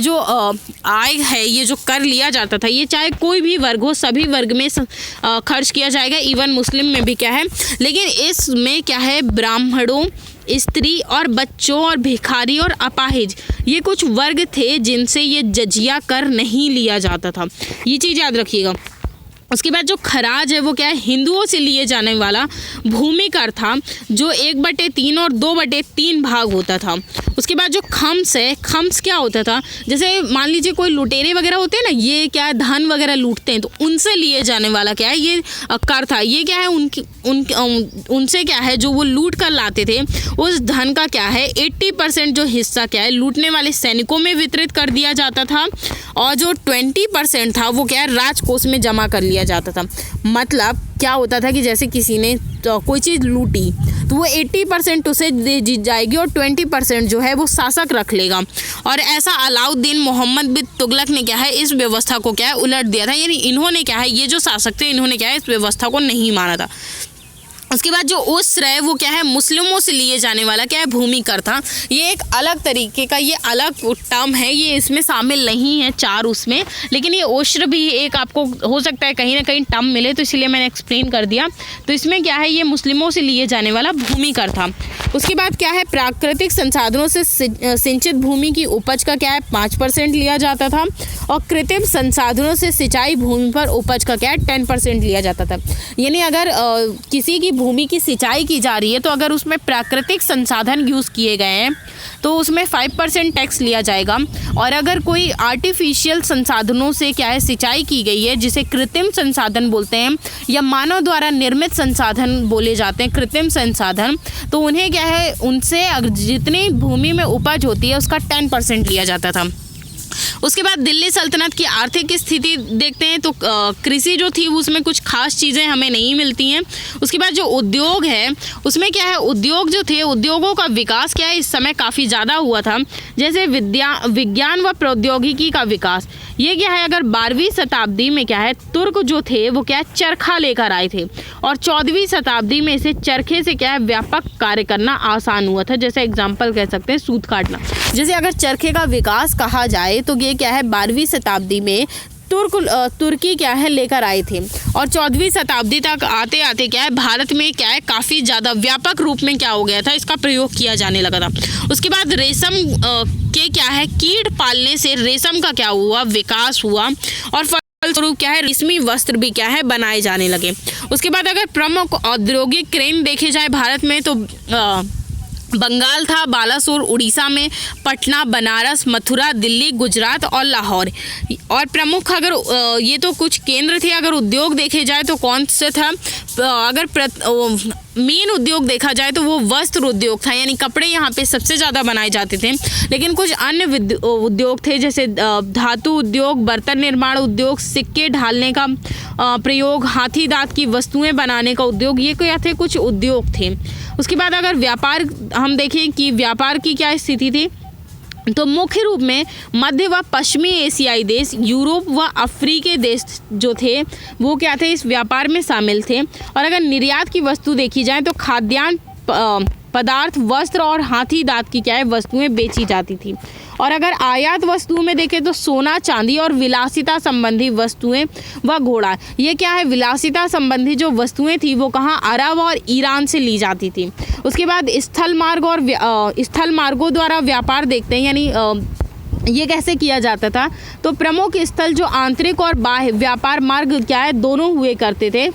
Speaker 2: जो आय है, ये जो कर लिया जाता था, ये चाहे कोई भी वर्ग हो, सभी वर्ग में खर्च किया जाएगा, इवन मुस्लिम में भी क्या है। लेकिन इसमें क्या है, ब्राह्मणों, स्त्री और बच्चों और भिखारी और अपाहिज, ये कुछ वर्ग थे जिनसे ये जजिया कर नहीं लिया जाता था। ये चीज़ याद रखिएगा। उसके बाद जो खराज है वो क्या है, हिंदुओं से लिए जाने वाला भूमि कर था, जो 1/3 और 2/3 भाग होता था। उसके बाद जो खम्स है, खम्स क्या होता था, जैसे मान लीजिए कोई लुटेरे वगैरह होते हैं ना, ये क्या है, धन वगैरह लूटते हैं, तो उनसे लिए जाने वाला क्या है, ये कर था। ये क्या है, उनसे क्या है, जो वो लूट कर लाते थे, उस धन का क्या है 80% जो हिस्सा क्या है, लूटने वाले सैनिकों में वितरित कर दिया जाता था, और जो 20% था वो क्या है, राजकोष में जमा कर लिया जाता था। मतलब क्या होता था कि जैसे किसी ने कोई चीज़ लूटी तो वो 80% उसे दे दी जाएगी और 20% जो है वो शासक रख लेगा। और ऐसा अलाउद्दीन मोहम्मद बिन तुगलक ने क्या है, इस व्यवस्था को क्या है, उलट दिया था। यानी इन्होंने क्या है, ये जो शासक थे, इन्होंने क्या है, इस व्यवस्था को नहीं माना था। उसके बाद जो उस्र है वो क्या है, मुस्लिमों से लिए जाने वाला क्या है, भूमि कर था। ये एक अलग तरीके का, ये अलग टर्म है, ये इसमें शामिल नहीं है 4 उसमें, लेकिन ये उस्र भी एक आपको हो सकता है कहीं ना कहीं टर्म मिले, तो इसलिए मैंने एक्सप्लेन कर दिया। तो इसमें क्या है, ये मुस्लिमों से लिए जाने वाला भूमि कर था। उसके बाद क्या है, प्राकृतिक संसाधनों से सिंचित भूमि की उपज का क्या है 5% लिया जाता था, और कृत्रिम संसाधनों से सिंचाई भूमि पर उपज का क्या है 10% लिया जाता था। यानी अगर किसी की भूमि की सिंचाई की जा रही है तो अगर उसमें प्राकृतिक संसाधन यूज़ किए गए हैं तो उसमें 5% टैक्स लिया जाएगा, और अगर कोई आर्टिफिशियल संसाधनों से क्या है सिंचाई की गई है, जिसे कृत्रिम संसाधन बोलते हैं या मानव द्वारा निर्मित संसाधन बोले जाते हैं कृत्रिम संसाधन, तो उन्हें क्या है उनसे जितनी भूमि में उपज होती है उसका 10% लिया जाता था। उसके बाद दिल्ली सल्तनत की आर्थिक स्थिति देखते हैं तो कृषि जो थी उसमें कुछ खास चीज़ें हमें नहीं मिलती हैं। उसके बाद जो उद्योग है उसमें क्या है, उद्योग जो थे उद्योगों का विकास क्या है इस समय काफ़ी ज़्यादा हुआ था, जैसे विज्ञान व प्रौद्योगिकी का विकास। ये क्या है, अगर 12वीं शताब्दी में क्या है तुर्क जो थे वो क्या है चरखा लेकर आए थे, और 14वीं शताब्दी में इसे चरखे से क्या है व्यापक कार्य करना आसान हुआ था। जैसे एग्जाम्पल कह सकते हैं सूत काटना। जैसे अगर चरखे का विकास कहा जाए तो ये क्या है 12वीं शताब्दी में तुर्की क्या है लेकर आए थे, और 14वीं शताब्दी तक आते आते क्या है भारत में क्या है काफ़ी ज़्यादा व्यापक रूप में क्या हो गया था, इसका प्रयोग किया जाने लगा था। उसके बाद रेशम के क्या है कीट पालने से रेशम का क्या हुआ विकास हुआ, और फलस्वरूप क्या है रेशमी वस्त्र भी क्या है बनाए जाने लगे। उसके बाद अगर प्रमुख औद्योगिक केंद्र देखे जाए भारत में तो बंगाल था, बालासोर उड़ीसा में, पटना, बनारस, मथुरा, दिल्ली, गुजरात और लाहौर। और प्रमुख अगर ये तो कुछ केंद्र थे, अगर उद्योग देखे जाए तो कौन से था, अगर मेन उद्योग देखा जाए तो वो वस्त्र उद्योग था, यानी कपड़े यहाँ पे सबसे ज़्यादा बनाए जाते थे। लेकिन कुछ अन्य उद्योग थे जैसे धातु उद्योग, बर्तन निर्माण उद्योग, सिक्के ढालने का प्रयोग, हाथी दांत की वस्तुएं बनाने का उद्योग, ये क्या थे कुछ उद्योग थे। उसके बाद अगर व्यापार हम देखें कि व्यापार की क्या स्थिति थी, तो मुख्य रूप में मध्य व पश्चिमी एशियाई देश, यूरोप व अफ्रीकी देश जो थे वो क्या थे इस व्यापार में शामिल थे। और अगर निर्यात की वस्तु देखी जाए तो खाद्यान्न पदार्थ, वस्त्र और हाथी दांत की क्या है वस्तुएं बेची जाती थी। और अगर आयात वस्तुओं में देखें तो सोना, चांदी और विलासिता संबंधी वस्तुएं व घोड़ा, ये क्या है विलासिता संबंधी जो वस्तुएं थी वो कहाँ अरब और ईरान से ली जाती थी। उसके बाद स्थल मार्ग और स्थल मार्गों द्वारा व्यापार देखते हैं, यानी ये कैसे किया जाता था, तो प्रमुख स्थल जो आंतरिक और बाह्य व्यापार मार्ग क्या है दोनों हुए करते थे।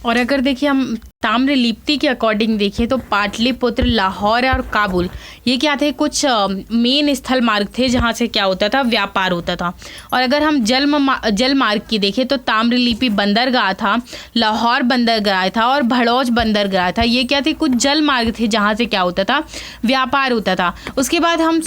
Speaker 1: और अगर देखिए हम ताम्रलिप्ति के अकॉर्डिंग देखें तो पाटलिपुत्र, लाहौर और काबुल ये क्या थे कुछ मेन स्थल मार्ग थे जहाँ से क्या होता था व्यापार होता था। और अगर हम जल मार्ग की देखें तो ताम्रलिप्ति बंदरगाह था, लाहौर बंदरगाह था और भड़ौज बंदरगाह था। ये क्या थे कुछ जल मार्ग थे जहाँ से क्या होता था व्यापार होता था। उसके बाद हम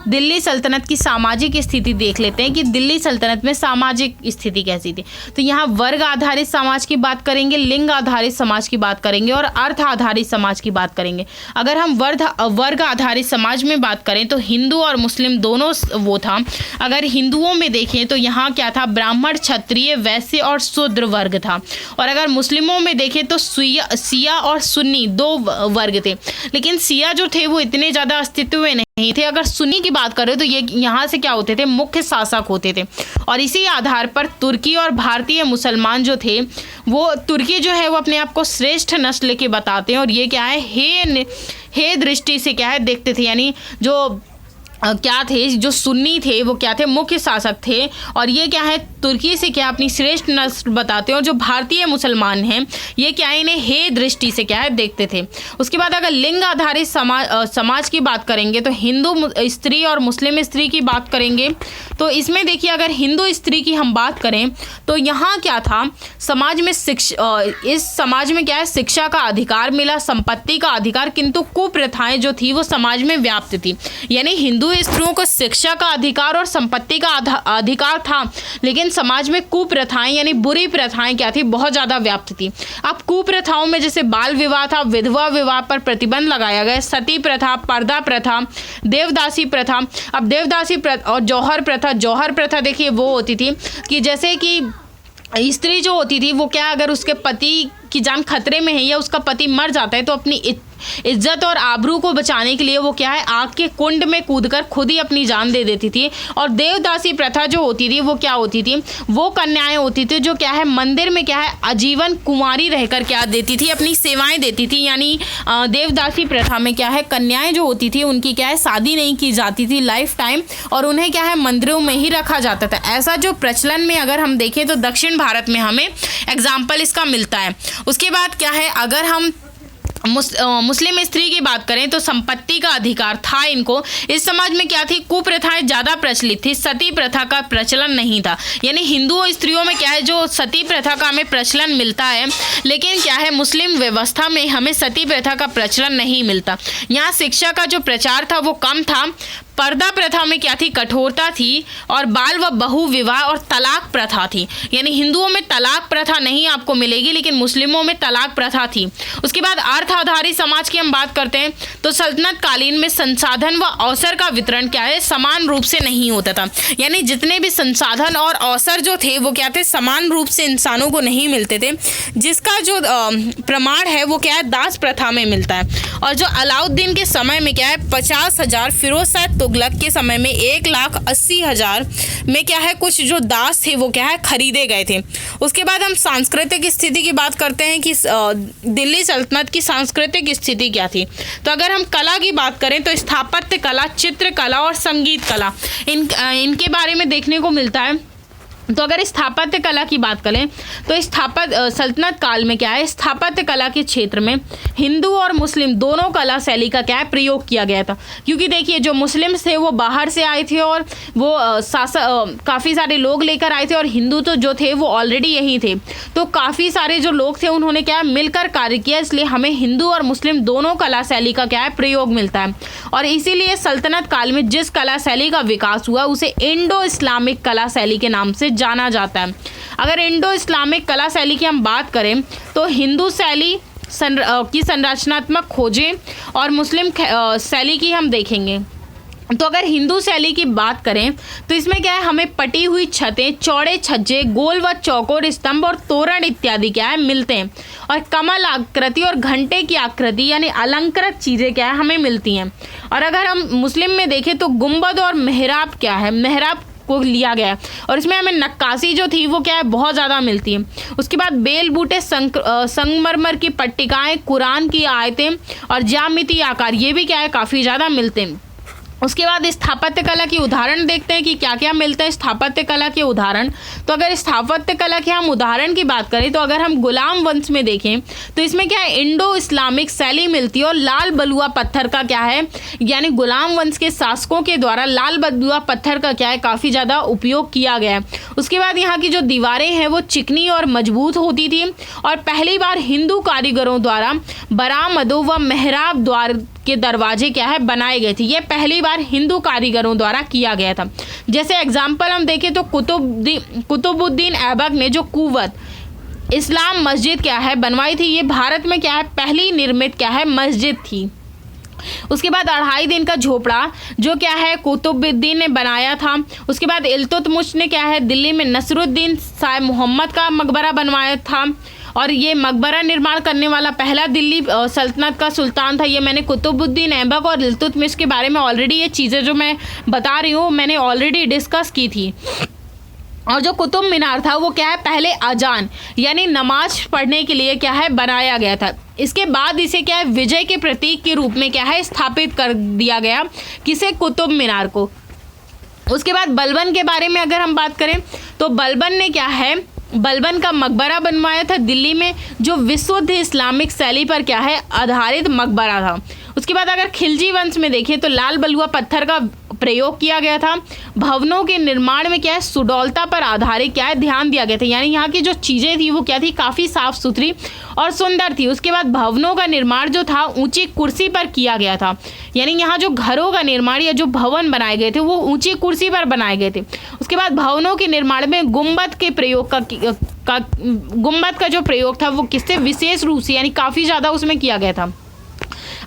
Speaker 1: दिल्ली सल्तनत की सामाजिक स्थिति देख लेते हैं कि दिल्ली सल्तनत में सामाजिक स्थिति कैसी थी। तो यहाँ वर्ग आधारित समाज की बात करेंगे, लिंग आधारित समाज की बात करेंगे और अर्थ आधारित समाज की बात करेंगे। अगर हम वर्ग आधारित समाज में बात करें तो हिंदू और मुस्लिम दोनों वो था। अगर हिंदुओं में देखें तो यहाँ क्या था ब्राह्मण, क्षत्रिय, वैश्य और शूद्र वर्ग था। और अगर मुस्लिमों में देखें तो शिया और सुन्नी दो वर्ग थे। लेकिन शिया जो थे वो इतने ज़्यादा अस्तित्व में नहीं थे। अगर सुन्नी की बात करें तो ये यहाँ से क्या होते थे मुख्य शासक होते थे। और इसी आधार पर तुर्की और भारतीय मुसलमान जो थे वो तुर्की जो है वो अपने आप को श्रेष्ठ नस्ल के बताते हैं, और ये क्या है हे दृष्टि से क्या है देखते थे। यानी जो क्या थे जो सुन्नी थे वो क्या थे मुख्य शासक थे, और ये क्या है तुर्की से क्या अपनी श्रेष्ठ नस्ल बताते हैं। और जो भारतीय मुसलमान हैं ये क्या है इन्हें हे दृष्टि से क्या है देखते थे। उसके बाद अगर लिंग आधारित समाज की बात करेंगे तो हिंदू स्त्री और मुस्लिम स्त्री की बात करेंगे। तो इसमें देखिए अगर हिंदू स्त्री की हम बात करें तो यहाँ क्या था समाज में इस समाज में क्या है शिक्षा का अधिकार मिला, संपत्ति का अधिकार, किंतु कुप्रथाएं जो थी वो समाज में व्याप्त थी। यानी हिंदू स्त्रियों को शिक्षा का अधिकार और संपत्ति का अधिकार था, लेकिन समाज में कुप्रथाएं यानी बुरी प्रथाएं क्या थी बहुत ज़्यादा व्याप्त थी। अब कुप्रथाओं में जैसे बाल विवाह था, विधवा विवाह पर प्रतिबंध लगाया गया, सती प्रथा, पर्दा प्रथा, देवदासी प्रथा। अब देवदासी प्रथा और जौहर प्रथा देखिए वो होती थी कि जैसे कि स्त्री जो होती थी वो क्या अगर उसके पति
Speaker 2: की जान खतरे में है या उसका पति मर जाता है तो अपनी इज्जत और आबरू को बचाने के लिए वो क्या है आग के कुंड में कूदकर खुद ही अपनी जान दे देती थी। और देवदासी प्रथा जो होती थी वो क्या होती थी, वो कन्याएं होती थी जो क्या है मंदिर में क्या है आजीवन कुंवारी रहकर क्या देती थी, अपनी सेवाएं देती थी। यानी देवदासी प्रथा में क्या है कन्याएं जो होती थी उनकी क्या है शादी नहीं की जाती थी लाइफ टाइम, और उन्हें क्या है मंदिरों में ही रखा जाता था। ऐसा जो प्रचलन में अगर हम देखें तो दक्षिण भारत में हमें एग्जाम्पल इसका मिलता है। उसके बाद क्या है अगर हम मुस्लिम स्त्री की बात करें तो संपत्ति का अधिकार था इनको। इस समाज में क्या थी, कुप्रथाएं ज़्यादा प्रचलित थी, सती प्रथा का प्रचलन नहीं था। यानी हिंदू स्त्रियों में क्या है जो सती प्रथा का हमें प्रचलन मिलता है, लेकिन क्या है मुस्लिम व्यवस्था में हमें सती प्रथा का प्रचलन नहीं मिलता। यहाँ शिक्षा का जो प्रचार था वो कम था। पर्दा प्रथा में क्या थी, कठोरता थी, और बाल व बहु विवाह और तलाक प्रथा थी। यानी हिंदुओं में तलाक प्रथा नहीं आपको मिलेगी, लेकिन मुस्लिमों में तलाक प्रथा थी। उसके बाद अर्थ आधारित समाज की हम बात करते हैं तो सल्तनत कालीन में संसाधन व अवसर का वितरण क्या है समान रूप से नहीं होता था। यानी जितने भी संसाधन और अवसर जो थे वो क्या थे समान रूप से इंसानों को नहीं मिलते थे, जिसका जो प्रमाण है वो क्या है दास प्रथा में मिलता है। और जो अलाउद्दीन के समय में क्या है 50,000, फिरोज शाह तुगलक के समय में 1,80,000 में क्या है कुछ जो दास थे वो क्या है खरीदे गए थे। उसके बाद हम सांस्कृतिक स्थिति की बात करते हैं कि दिल्ली सल्तनत की सांस्कृतिक स्थिति क्या थी। तो अगर हम कला की बात करें तो स्थापत्य कला, चित्रकला और संगीत कला इनके बारे में देखने को मिलता है। तो अगर स्थापत्य कला की बात करें तो सल्तनत काल में क्या है स्थापत्य कला के क्षेत्र में हिंदू और मुस्लिम दोनों कला शैली का क्या है प्रयोग किया गया था। क्योंकि देखिए जो मुस्लिम्स थे वो बाहर से आए थे और वो काफ़ी सारे लोग लेकर आए थे, और हिंदू तो जो थे वो ऑलरेडी यहीं थे। तो काफ़ी सारे जो लोग थे उन्होंने क्या है मिलकर कार्य किया, इसलिए हमें हिंदू और मुस्लिम दोनों कला शैली का क्या है प्रयोग मिलता है। और इसीलिए सल्तनत काल में जिस कला शैली का विकास हुआ उसे इंडो इस्लामिक कला शैली के नाम से जाना जाता है। अगर इंडो इस्लामिक कला शैली की हम बात करें तो हिंदू शैली की संरचनात्मक खोजें और मुस्लिम शैली की हम देखेंगे। तो अगर हिंदू शैली की बात करें तो इसमें क्या है हमें पटी हुई छतें, चौड़े छज्जे, गोल व चौकोर स्तंभ और तोरण इत्यादि क्या है मिलते हैं, और कमल आकृति और घंटे की आकृति यानी अलंकृत चीज़ें क्या है हमें मिलती हैं। और अगर हम मुस्लिम में देखें तो गुंबद और मेहराब क्या है मेहराब को लिया गया है, और इसमें हमें नक्काशी जो थी वो क्या है बहुत ज़्यादा मिलती है। उसके बाद बेल बूटे, संगमरमर की पट्टिकाएं, कुरान की आयतें और ज्यामितीय आकार ये भी क्या है काफ़ी ज़्यादा मिलते हैं। उसके बाद स्थापत्य कला की उदाहरण देखते हैं कि क्या क्या मिलता है स्थापत्य कला के उदाहरण। तो अगर स्थापत्य कला के हम उदाहरण की बात करें तो अगर हम गुलाम वंश में देखें तो इसमें क्या है इंडो इस्लामिक शैली मिलती है, और लाल बलुआ पत्थर का क्या है यानी गुलाम वंश के शासकों के द्वारा लाल बलुआ पत्थर का क्या है काफ़ी ज़्यादा उपयोग किया गया है। उसके बाद यहाँ की जो दीवारें हैं वो चिकनी और मजबूत होती थी, और पहली बार हिंदू कारीगरों द्वारा बरामदों व मेहराब द्वार के दरवाजे क्या है बनाए गए थे। ये पहली बार हिंदू कारीगरों द्वारा किया गया था। जैसे एग्जाम्पल हम देखें तो कुतुबुद्दीन ऐबक ने जो कुवत इस्लाम मस्जिद क्या है बनवाई थी, ये भारत में क्या है पहली निर्मित क्या है मस्जिद थी। उसके बाद 2.5 दिन का झोपड़ा जो क्या है कुतुबुद्दीन ने बनाया था। उसके बाद इल्तुतमिश ने क्या है दिल्ली में नसरुद्दीन शाह मोहम्मद का मकबरा बनवाया था, और ये मकबरा निर्माण करने वाला पहला दिल्ली सल्तनत का सुल्तान था। ये मैंने कुतुबुद्दीन ऐबक और इल्तुतमिश के बारे में ऑलरेडी ये चीज़ें जो मैं बता रही हूँ मैंने ऑलरेडी डिस्कस की थी। और जो कुतुब मीनार था वो क्या है पहले अजान यानी नमाज पढ़ने के लिए क्या है बनाया गया था। इसके बाद इसे क्या है विजय के प्रतीक के रूप में क्या है स्थापित कर दिया गया, किसे कुतुब मीनार को। उसके बाद बलबन के बारे में अगर हम बात करें तो बलबन ने क्या है बलबन का मकबरा बनवाया था दिल्ली में, जो विशुद्ध इस्लामिक शैली पर क्या है आधारित मकबरा था। उसके बाद अगर खिलजी वंश में देखें तो लाल बलुआ पत्थर का प्रयोग किया गया था। भवनों के निर्माण में क्या है सुडौलता पर आधारित क्या है ध्यान दिया गया था, यानी यहाँ की जो चीज़ें थी वो क्या थी काफ़ी साफ सुथरी और सुंदर थी। उसके बाद भवनों का निर्माण जो था ऊंची कुर्सी पर किया गया था, यानी यहाँ जो घरों का निर्माण या जो भवन बनाए गए थे वो ऊंची कुर्सी पर बनाए गए थे। उसके बाद भवनों के निर्माण में गुंबद के प्रयोग गुंबद का जो प्रयोग था वो किससे विशेष रूप से यानी काफ़ी ज़्यादा उसमें किया गया था।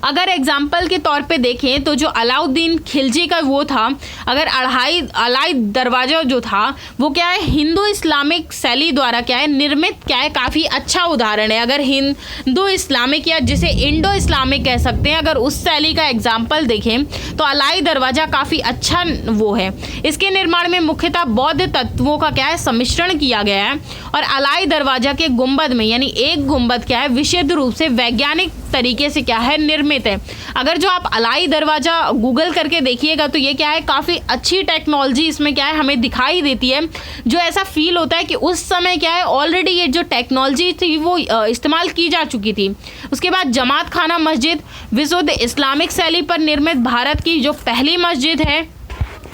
Speaker 2: अगर एग्जाम्पल के तौर पे देखें तो जो अलाउद्दीन खिलजी का वो था, अगर अलाई दरवाज़ा जो था वो क्या है हिंदू इस्लामिक शैली द्वारा क्या है निर्मित क्या है काफ़ी अच्छा उदाहरण है। अगर हिंदू इस्लामिक या जिसे इंडो इस्लामिक कह सकते हैं, अगर उस शैली का एग्जाम्पल देखें तो अलाई दरवाज़ा काफ़ी अच्छा वो है। इसके निर्माण में मुख्यतः बौद्ध तत्वों का क्या है सम्मिश्रण किया गया है और अलाई दरवाज़ा के गुंबद में यानी एक गुंबद क्या है विशुद्ध रूप से वैज्ञानिक तरीके से क्या है निर्मित है। अगर जो आप अलाई दरवाज़ा गूगल करके देखिएगा तो ये क्या है काफ़ी अच्छी टेक्नोलॉजी इसमें क्या है हमें दिखाई देती है, जो ऐसा फील होता है कि उस समय क्या है ऑलरेडी ये जो टेक्नोलॉजी थी वो इस्तेमाल की जा चुकी थी। उसके बाद जमात खाना मस्जिद विशुद्ध इस्लामिक शैली पर निर्मित भारत की जो पहली मस्जिद है।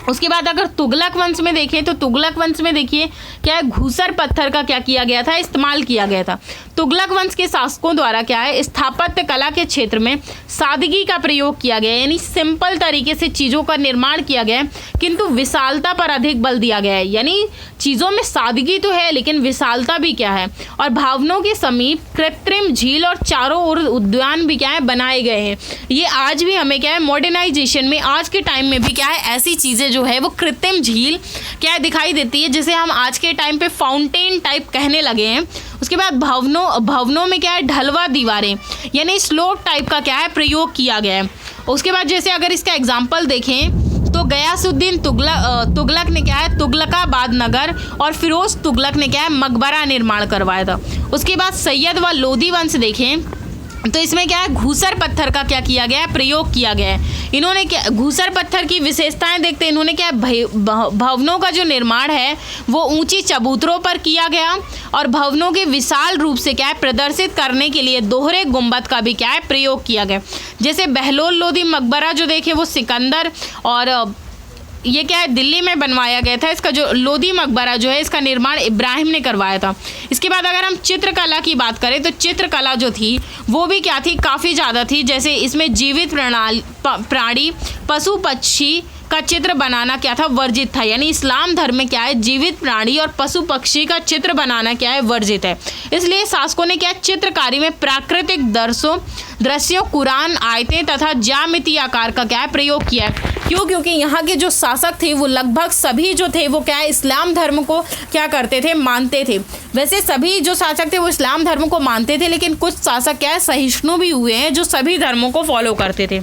Speaker 2: उसके बाद अगर तुगलक वंश में देखें तो तुगलक वंश में देखिए क्या है घूसर पत्थर का क्या किया गया था इस्तेमाल किया गया था। तुगलक वंश के शासकों द्वारा क्या है स्थापत्य कला के क्षेत्र में सादगी का प्रयोग किया गया, यानी सिंपल तरीके से चीज़ों का निर्माण किया गया किंतु विशालता पर अधिक बल दिया गया है। यानी चीज़ों में सादगी तो है लेकिन विशालता भी क्या है। और भवनों के समीप कृत्रिम झील और चारों ओर उद्यान भी क्या है बनाए गए हैं। ये आज भी हमें क्या है मॉडर्नाइजेशन में आज के टाइम में भी क्या है ऐसी चीज़ें जो है वो कृत्रिम झील क्या है दिखाई देती है, जिसे हम आज के टाइम पे फाउंटेन टाइप कहने लगे हैं। उसके बाद भवनों में क्या है ढलवा दीवारें यानी स्लोप टाइप का क्या है प्रयोग किया गया है। उसके बाद जैसे अगर इसका एग्जाम्पल देखें तो गयासुद्दीन तुगलक ने क्या है तुगलकाबाद नगर और फिरोज तुगलक ने क्या है मकबरा निर्माण करवाया था। उसके बाद सैयद व लोदी वंश देखें तो इसमें क्या है घूसर पत्थर का क्या किया गया है प्रयोग किया गया है। इन्होंने क्या घूसर पत्थर की विशेषताएं देखते हैं, इन्होंने क्या भवनों का जो निर्माण है वो ऊंची चबूतरों पर किया गया और भवनों के विशाल रूप से क्या है प्रदर्शित करने के लिए दोहरे गुंबद का भी क्या है प्रयोग किया गया। जैसे बहलोल लोदी मकबरा जो देखे वो सिकंदर और ये क्या है दिल्ली में बनवाया गया था। इसका जो लोदी मकबरा जो है इसका निर्माण इब्राहिम ने करवाया था। इसके बाद अगर हम चित्रकला की बात करें तो चित्रकला जो थी वो भी क्या थी काफ़ी ज़्यादा थी। जैसे इसमें जीवित प्राणी पशु पक्षी का चित्र बनाना क्या था वर्जित था, यानी इस्लाम धर्म में क्या है जीवित प्राणी और पशु पक्षी का चित्र बनाना क्या है वर्जित है। इसलिए शासकों ने क्या चित्रकारी में प्राकृतिक दृश्यों कुरान आयतें तथा ज्यामितीय आकार का क्या है प्रयोग किया है। क्यों? क्योंकि यहाँ के जो शासक थे वो लगभग सभी जो थे वो क्या है इस्लाम धर्म को क्या करते थे मानते थे। वैसे सभी जो शासक थे वो इस्लाम धर्म को मानते थे लेकिन कुछ शासक क्या है सहिष्णु भी हुए हैं जो सभी धर्मों को फॉलो करते थे।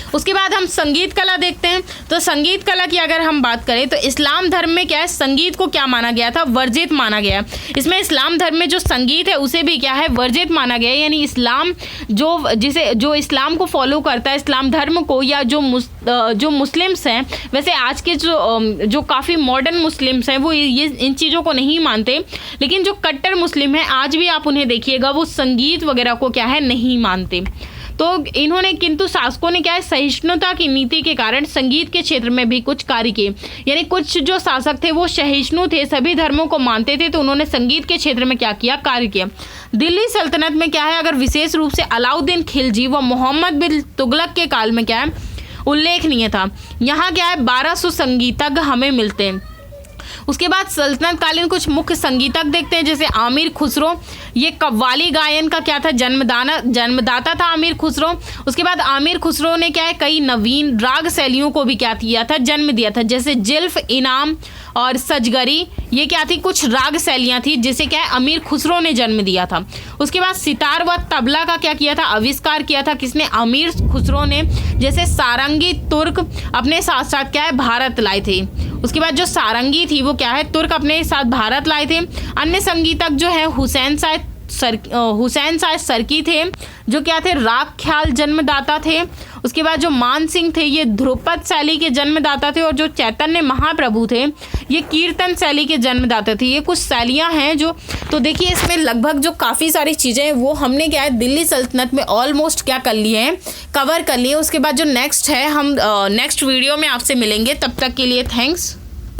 Speaker 2: उसके बाद हम संगीत कला देखते हैं। तो संगीत कला की अगर हम बात करें तो इस्लाम धर्म में क्या है संगीत को क्या माना गया था वर्जित माना गया। इसमें इस्लाम धर्म में जो संगीत है उसे भी क्या है वर्जित माना गया, यानी इस्लाम जो इस्लाम को फॉलो करता है इस्लाम धर्म को या जो मुस्लिम्स हैं, वैसे आज के जो काफ़ी मॉडर्न मुस्लिम्स हैं वो ये इन चीज़ों को नहीं मानते, लेकिन जो कट्टर मुस्लिम हैं आज भी आप उन्हें देखिएगा वो संगीत वगैरह को क्या है नहीं मानते। तो इन्होंने किंतु शासकों ने क्या है सहिष्णुता की नीति के कारण संगीत के क्षेत्र में भी कुछ कार्य किए, यानी कुछ जो शासक थे वो सहिष्णु थे सभी धर्मों को मानते थे तो उन्होंने संगीत के क्षेत्र में क्या किया कार्य किया। दिल्ली सल्तनत में क्या है अगर विशेष रूप से अलाउद्दीन खिलजी व मोहम्मद बिन तुगलक के काल में क्या है उल्लेखनीय था। यहाँ क्या है 1200 संगीतज्ञ हमें मिलते हैं। उसके बाद सल्तनत कालीन कुछ मुख्य संगीतज्ञ देखते हैं, जैसे आमिर खुसरो, ये कव्वाली गायन का क्या था जन्मदाता था आमिर खुसरो। उसके बाद आमिर खुसरो ने क्या है कई नवीन राग शैलियों को भी क्या किया था जन्म दिया था, जैसे जिल्फ इनाम और सजगरी, ये क्या थी कुछ राग शैलियाँ थी जिसे क्या है अमीर खुसरो ने जन्म दिया था। उसके बाद सितार व तबला का क्या किया था आविष्कार किया था किसने अमीर खुसरो ने, जैसे सारंगी तुर्क अपने साथ साथ क्या है भारत लाए थे। उसके बाद जो सारंगी थी वो क्या है तुर्क अपने साथ भारत लाए थे। अन्य संगीतज्ञ जो है हुसैन शाह सरकी थे जो क्या थे राग ख्याल जन्मदाता थे। उसके बाद जो मान सिंह थे ये ध्रुपद शैली के जन्मदाता थे और जो चैतन्य महाप्रभु थे ये कीर्तन शैली के जन्मदाता थे। ये कुछ शैलियाँ हैं जो, तो देखिए इसमें लगभग जो काफ़ी सारी चीज़ें हैं वो हमने क्या है दिल्ली सल्तनत में ऑलमोस्ट क्या कर लिए हैं कवर कर लिए। उसके बाद जो नेक्स्ट है हम नेक्स्ट वीडियो में आपसे मिलेंगे, तब तक के लिए थैंक्स।